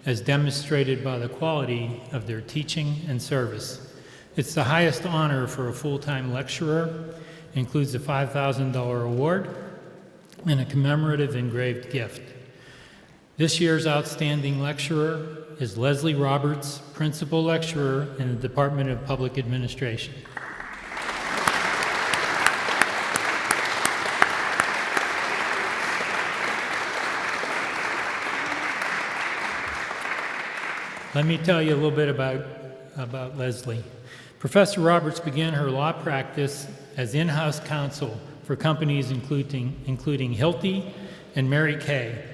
as demonstrated by the quality of their teaching and service. It's the highest honor for a full-time lecturer, includes a $5,000 award and a commemorative engraved gift. This year's outstanding lecturer is Leslie Roberts, Principal Lecturer in the Department of Public Administration. Let me tell you a little bit about Leslie. Professor Roberts began her law practice as in-house counsel for companies including Hilti and Mary Kay.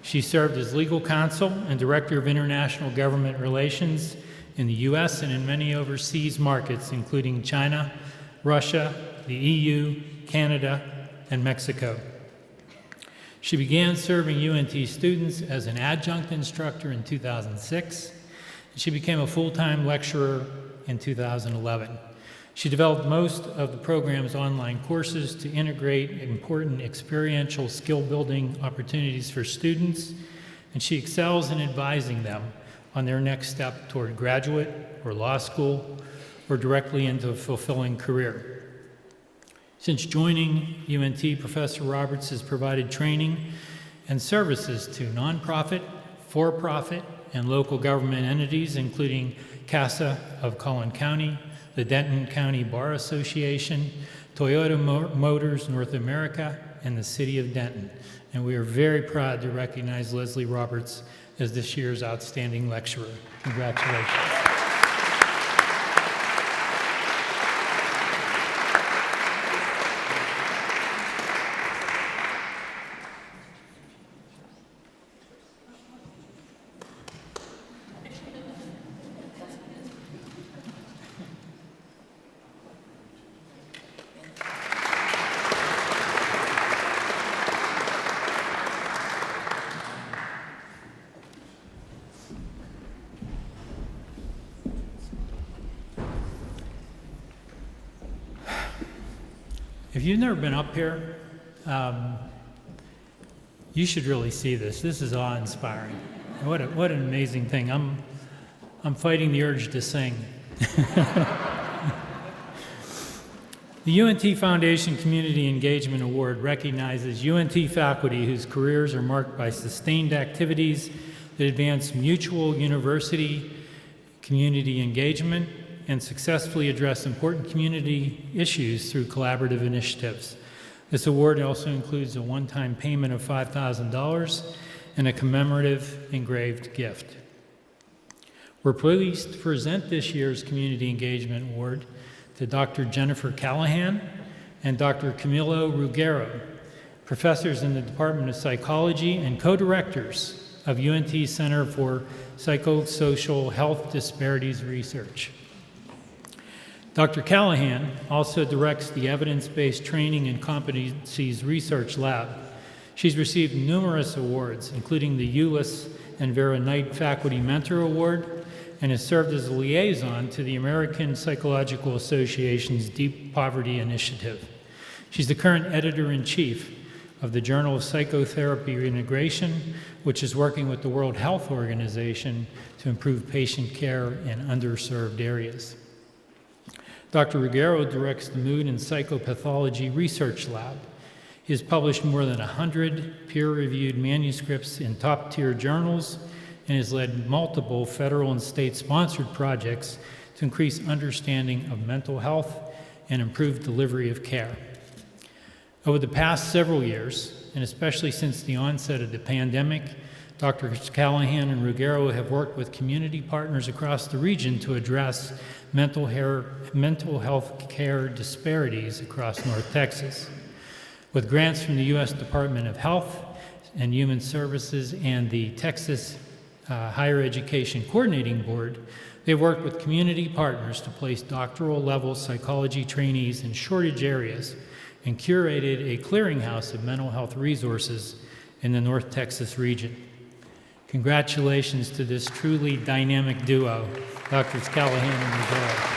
She served as legal counsel and director of international government relations in the U.S. and in many overseas markets, including China, Russia, the EU, Canada, and Mexico. She began serving UNT students as an adjunct instructor in 2006. She became a full-time lecturer in 2011. She developed most of the program's online courses to integrate important experiential skill-building opportunities for students, and she excels in advising them on their next step toward graduate or law school or directly into a fulfilling career. Since joining UNT, Professor Roberts has provided training and services to nonprofit, for-profit, and local government entities, including CASA of Collin County, the Denton County Bar Association, Toyota Motors North America, and the City of Denton. And we are very proud to recognize Leslie Roberts as this year's outstanding lecturer. Congratulations. If you've never been up here, you should really see this. This is awe-inspiring. What an amazing thing. I'm fighting the urge to sing. The UNT Foundation Community Engagement Award recognizes UNT faculty whose careers are marked by sustained activities that advance mutual university community engagement and successfully address important community issues through collaborative initiatives. This award also includes a one-time payment of $5,000 and a commemorative engraved gift. We're pleased to present this year's Community Engagement Award to Dr. Jennifer Callahan and Dr. Camilo Ruggero, professors in the Department of Psychology and co-directors of UNT Center for Psychosocial Health Disparities Research. Dr. Callahan also directs the Evidence-Based Training and Competencies Research Lab. She's received numerous awards, including the Ulyss and Vera Knight Faculty Mentor Award, and has served as a liaison to the American Psychological Association's Deep Poverty Initiative. She's the current editor-in-chief of the Journal of Psychotherapy Integration, which is working with the World Health Organization to improve patient care in underserved areas. Dr. Ruggero directs the Mood and Psychopathology Research Lab. He has published more than 100 peer-reviewed manuscripts in top-tier journals and has led multiple federal and state-sponsored projects to increase understanding of mental health and improve delivery of care. Over the past several years, and especially since the onset of the pandemic, Drs. Callahan and Ruggero have worked with community partners across the region to address mental health care disparities across North Texas. With grants from the U.S. Department of Health and Human Services and the Texas Higher Education Coordinating Board, they've worked with community partners to place doctoral-level psychology trainees in shortage areas and curated a clearinghouse of mental health resources in the North Texas region. Congratulations to this truly dynamic duo, Drs. Callahan and Ruggero.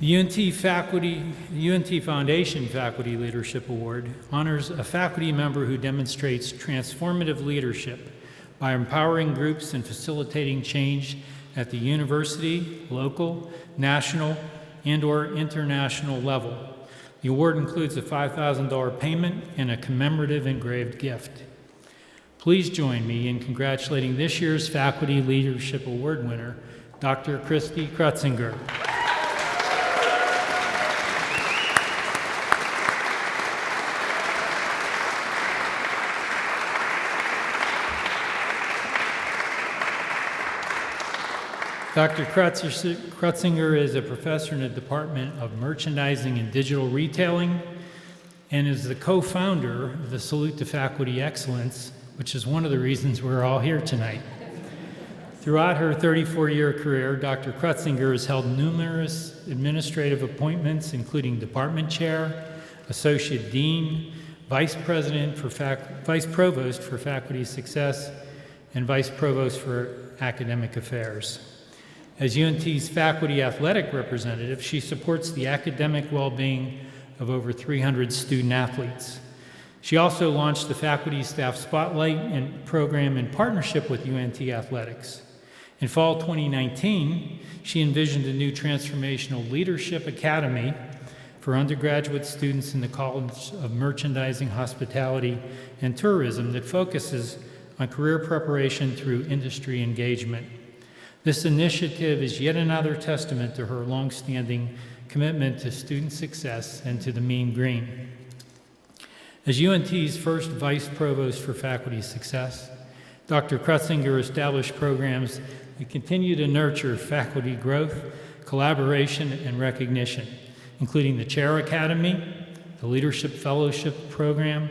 The UNT Foundation Faculty Leadership Award honors a faculty member who demonstrates transformative leadership by empowering groups and facilitating change at the university, local, national, and/or international level. The award includes a $5,000 payment and a commemorative engraved gift. Please join me in congratulating this year's Faculty Leadership Award winner, Dr. Christy Crutsinger. Dr. Crutsinger is a professor in the Department of Merchandising and Digital Retailing and is the co-founder of the Salute to Faculty Excellence, which is one of the reasons we're all here tonight. Throughout her 34-year career, Dr. Crutsinger has held numerous administrative appointments, including department chair, associate dean, vice provost for faculty success, and vice provost for academic affairs. As UNT's faculty athletic representative, she supports the academic well-being of over 300 student athletes. She also launched the Faculty Staff Spotlight program in partnership with UNT Athletics. In fall 2019, she envisioned a new transformational leadership academy for undergraduate students in the College of Merchandising, Hospitality, and Tourism that focuses on career preparation through industry engagement. This initiative is yet another testament to her longstanding commitment to student success and to the mean green. As UNT's first vice provost for faculty success, Dr. Crutsinger established programs that continue to nurture faculty growth, collaboration, and recognition, including the Chair Academy, the Leadership Fellowship Program,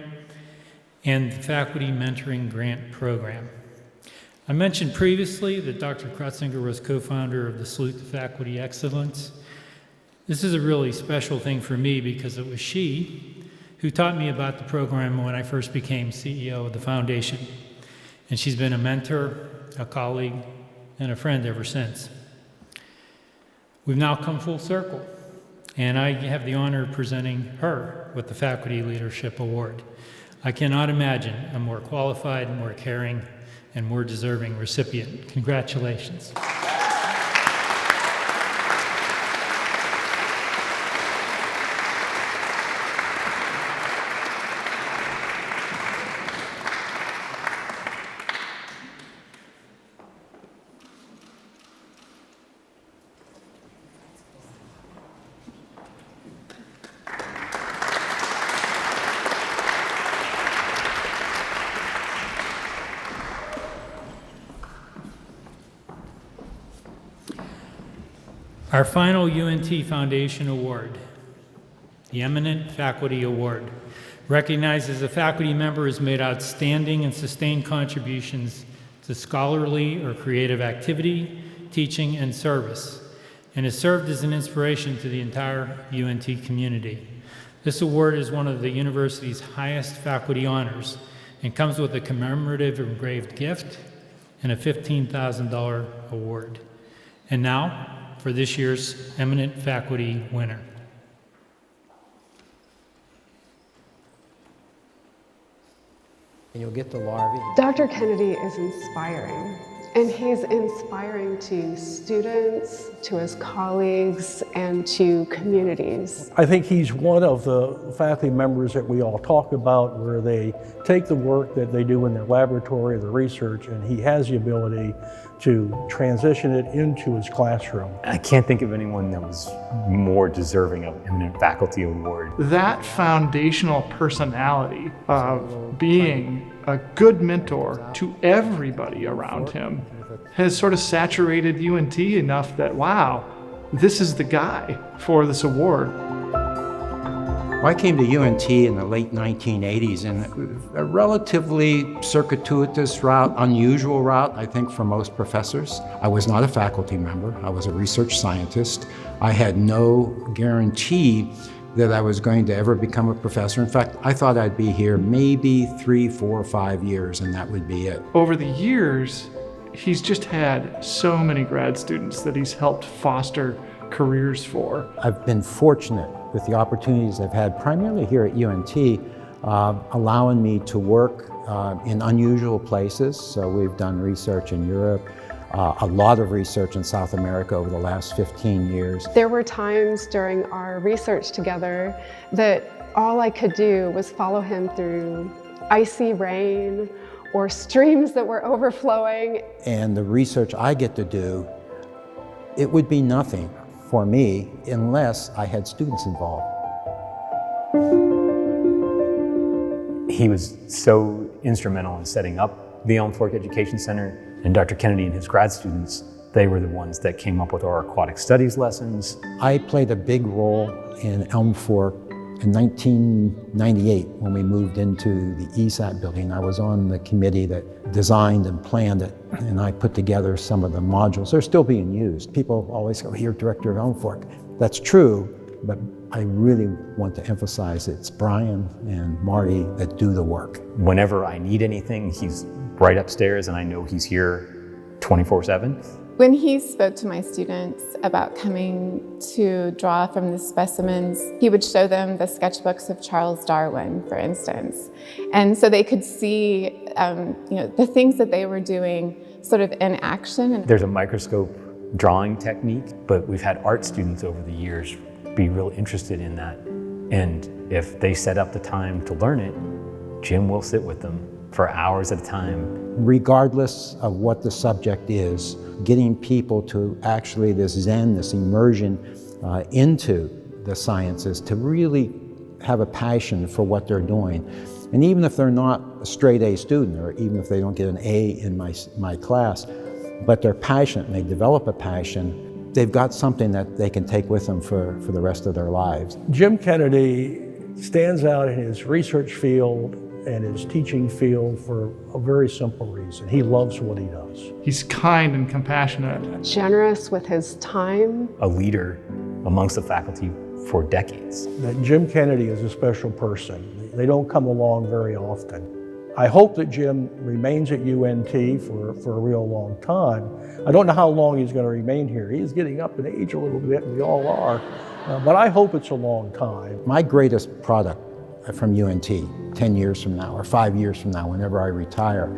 and the Faculty Mentoring Grant Program. I mentioned previously that Dr. Crutsinger was co-founder of the Salute to Faculty Excellence. This is a really special thing for me because it was she who taught me about the program when I first became CEO of the foundation. And she's been a mentor, a colleague, and a friend ever since. We've now come full circle, and I have the honor of presenting her with the Faculty Leadership Award. I cannot imagine a more qualified, more caring, and more deserving recipient. Congratulations. Our final UNT Foundation Award, the Eminent Faculty Award, recognizes a faculty member who has made outstanding and sustained contributions to scholarly or creative activity, teaching, and service, and has served as an inspiration to the entire UNT community. This award is one of the university's highest faculty honors and comes with a commemorative engraved gift and a $15,000 award. And now, for this year's Eminent Faculty winner.
And you'll get the larvae.
Dr. Kennedy is inspiring, and he's inspiring to students, to his colleagues, and to communities.
I think he's one of the faculty members that we all talk about where they take the work that they do in their laboratory, their research, and he has the ability to transition it into his classroom.
I can't think of anyone that was more deserving of Eminent Faculty Award.
That foundational personality of being a good mentor to everybody around him has sort of saturated UNT enough that, wow, this is the guy for this award.
I came to UNT in the late 1980s in a relatively circuitous route, unusual route, I think, for most professors. I was not a faculty member. I was a research scientist. I had no guarantee that I was going to ever become a professor. In fact, I thought I'd be here maybe 3, 4, 5 years, and that would be it.
Over the years, he's just had so many grad students that he's helped foster careers for.
I've been fortunate with the opportunities I've had, primarily here at UNT, allowing me to work in unusual places. So we've done research in Europe, a lot of research in South America over the last 15 years.
There were times during our research together that all I could do was follow him through icy rain or streams that were overflowing.
And the research I get to do, it would be nothing for me unless I had students involved.
He was so instrumental in setting up the Elm Fork Education Center, and Dr. Kennedy and his grad students, they were the ones that came up with our aquatic studies lessons.
I played a big role in Elm Fork in 1998 when we moved into the ESAT building. I was on the committee that designed and planned it, and I put together some of the modules. They're still being used. People always go, "You're director of Elm Fork." That's true, but I really want to emphasize it's Brian and Marty that do the work.
Whenever I need anything, he's right upstairs, and I know he's here 24/7.
When he spoke to my students about coming to draw from the specimens, he would show them the sketchbooks of Charles Darwin, for instance. And so they could see the things that they were doing sort of in action.
There's a microscope drawing technique, but we've had art students over the years be real interested in that. And if they set up the time to learn it, Jim will sit with them for hours at a time.
Regardless of what the subject is, getting people to actually this Zen, this immersion into the sciences, to really have a passion for what they're doing. And even if they're not a straight A student, or even if they don't get an A in my class, but they're passionate and they develop a passion, they've got something that they can take with them for the rest of their lives.
Jim Kennedy stands out in his research field and his teaching field for a very simple reason. He loves what he does.
He's kind and compassionate.
Generous with his time.
A leader amongst the faculty for decades.
That Jim Kennedy is a special person. They don't come along very often. I hope that Jim remains at UNT for a real long time. I don't know how long he's going to remain here. He is getting up in age a little bit, we all are, but I hope it's a long time.
My greatest product from UNT 10 years from now or 5 years from now, whenever I retire,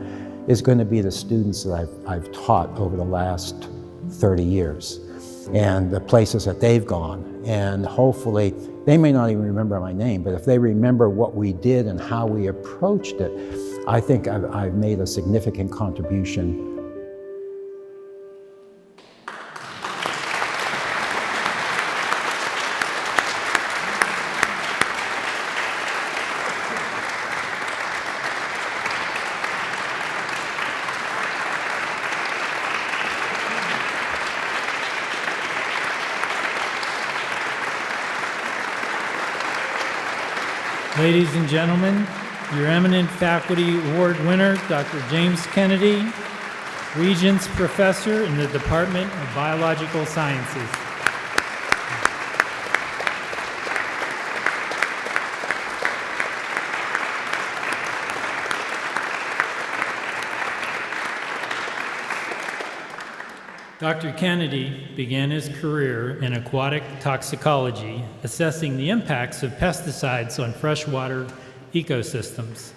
is going to be the students that I've taught over the last 30 years and the places that they've gone. And hopefully, they may not even remember my name, but if they remember what we did and how we approached it, I think I've made a significant contribution.
Ladies and gentlemen, your Eminent Faculty Award winner, Dr. James Kennedy, Regents Professor in the Department of Biological Sciences. Dr. Kennedy began his career in aquatic toxicology, assessing the impacts of pesticides on freshwater ecosystems.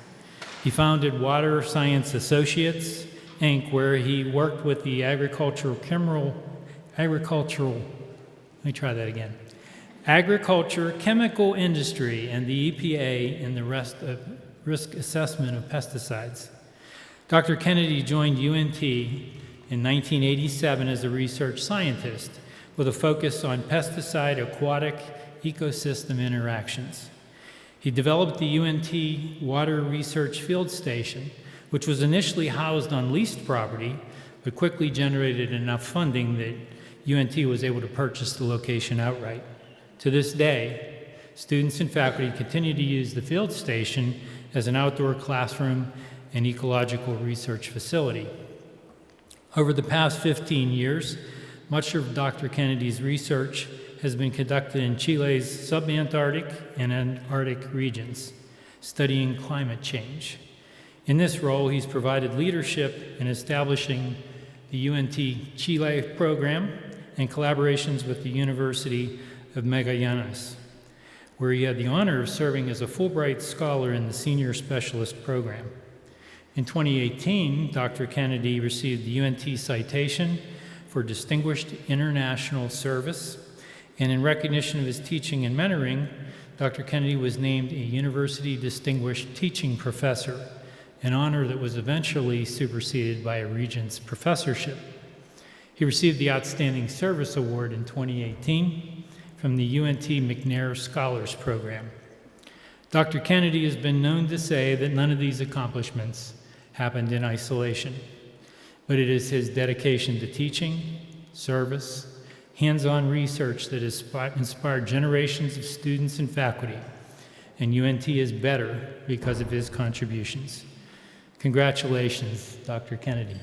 He founded Water Science Associates, Inc., where he worked with the agriculture chemical industry and the EPA in the risk assessment of pesticides. Dr. Kennedy joined UNT in 1987 as a research scientist with a focus on pesticide aquatic ecosystem interactions. He developed the UNT Water Research Field Station, which was initially housed on leased property, but quickly generated enough funding that UNT was able to purchase the location outright. To this day, students and faculty continue to use the field station as an outdoor classroom and ecological research facility. Over the past 15 years, much of Dr. Kennedy's research has been conducted in Chile's subantarctic and Antarctic regions, studying climate change. In this role, he's provided leadership in establishing the UNT Chile program and collaborations with the University of Magallanes, where he had the honor of serving as a Fulbright Scholar in the Senior Specialist Program. In 2018, Dr. Kennedy received the UNT Citation for Distinguished International Service, and in recognition of his teaching and mentoring, Dr. Kennedy was named a University Distinguished Teaching Professor, an honor that was eventually superseded by a Regents Professorship. He received the Outstanding Service Award in 2018 from the UNT McNair Scholars Program. Dr. Kennedy has been known to say that none of these accomplishments happened in isolation, but it is his dedication to teaching, service, hands-on research that has inspired generations of students and faculty, and UNT is better because of his contributions. Congratulations, Dr. Kennedy.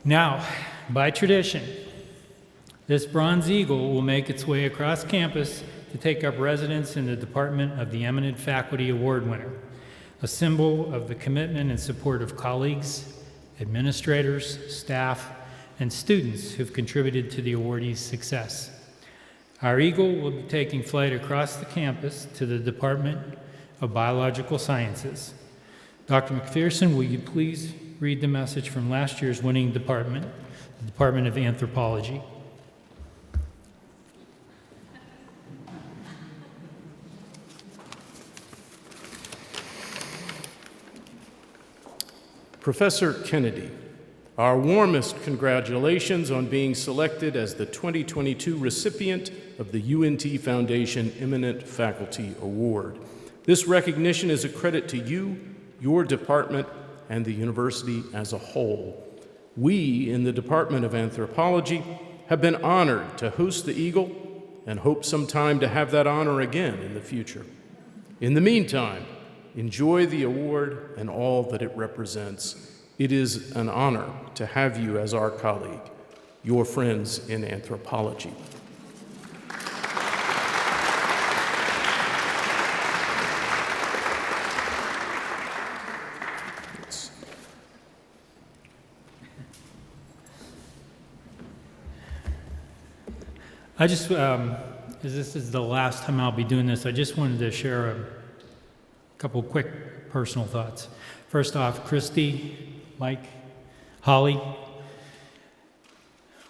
Now, by tradition, this bronze eagle will make its way across campus to take up residence in the Department of the Eminent Faculty Award winner, a symbol of the commitment and support of colleagues, administrators, staff, and students who've contributed to the awardee's success. Our eagle will be taking flight across the campus to the Department of Biological Sciences. Dr. McPherson, will you please read the message from last year's winning department, the Department of Anthropology.
Professor Kennedy, our warmest congratulations on being selected as the 2022 recipient of the UNT Foundation Eminent Faculty Award. This recognition is a credit to you, your department, and the university as a whole. We, in the Department of Anthropology, have been honored to host the Eagle and hope sometime to have that honor again in the future. In the meantime, enjoy the award and all that it represents. It is an honor to have you as our colleague, your friends in anthropology.
I just, as this is the last time I'll be doing this, I just wanted to share a couple quick personal thoughts. First off, Christy, Mike, Holly,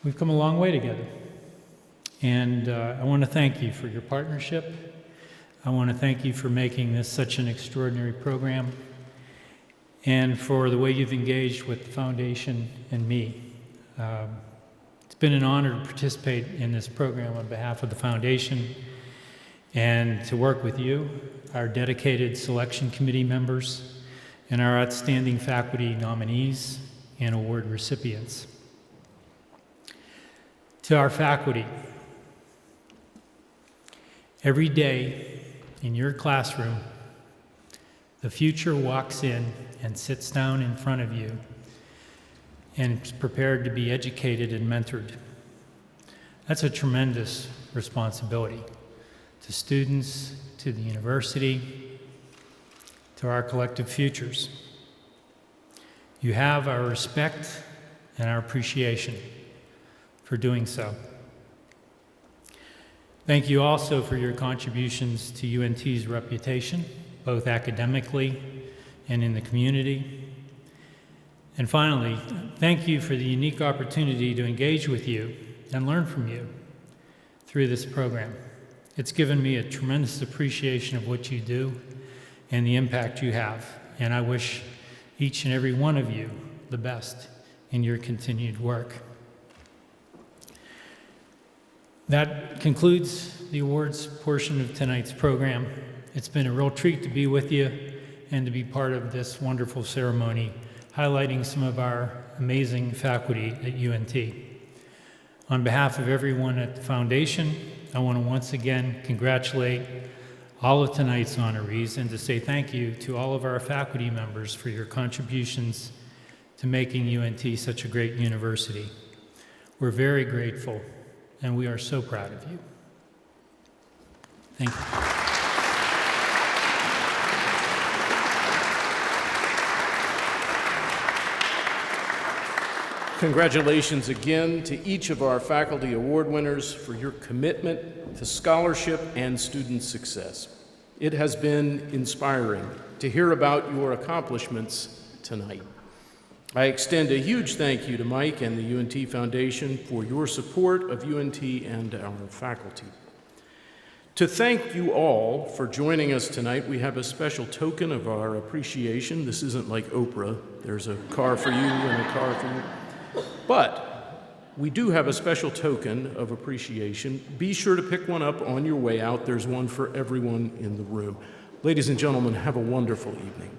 we've come a long way together. And I want to thank you for your partnership. I want to thank you for making this such an extraordinary program and for the way you've engaged with the foundation and me. It's been an honor to participate in this program on behalf of the foundation and to work with you, our dedicated selection committee members, and our outstanding faculty nominees and award recipients. To our faculty, every day in your classroom, the future walks in and sits down in front of you and is prepared to be educated and mentored. That's a tremendous responsibility to students, to the university, to our collective futures. You have our respect and our appreciation for doing so. Thank you also for your contributions to UNT's reputation, both academically and in the community. And finally, thank you for the unique opportunity to engage with you and learn from you through this program. It's given me a tremendous appreciation of what you do and the impact you have, and I wish each and every one of you the best in your continued work. That concludes the awards portion of tonight's program. It's been a real treat to be with you and to be part of this wonderful ceremony, highlighting some of our amazing faculty at UNT. On behalf of everyone at the foundation, I want to once again congratulate all of tonight's honorees and to say thank you to all of our faculty members for your contributions to making UNT such a great university. We're very grateful, and we are so proud of you. Thank you.
Congratulations again to each of our faculty award winners for your commitment to scholarship and student success. It has been inspiring to hear about your accomplishments tonight. I extend a huge thank you to Mike and the UNT Foundation for your support of UNT and our faculty. To thank you all for joining us tonight, we have a special token of our appreciation. This isn't like Oprah. There's a car for you and a car for you. But we do have a special token of appreciation. Be sure to pick one up on your way out. There's one for everyone in the room. Ladies and gentlemen, have a wonderful evening.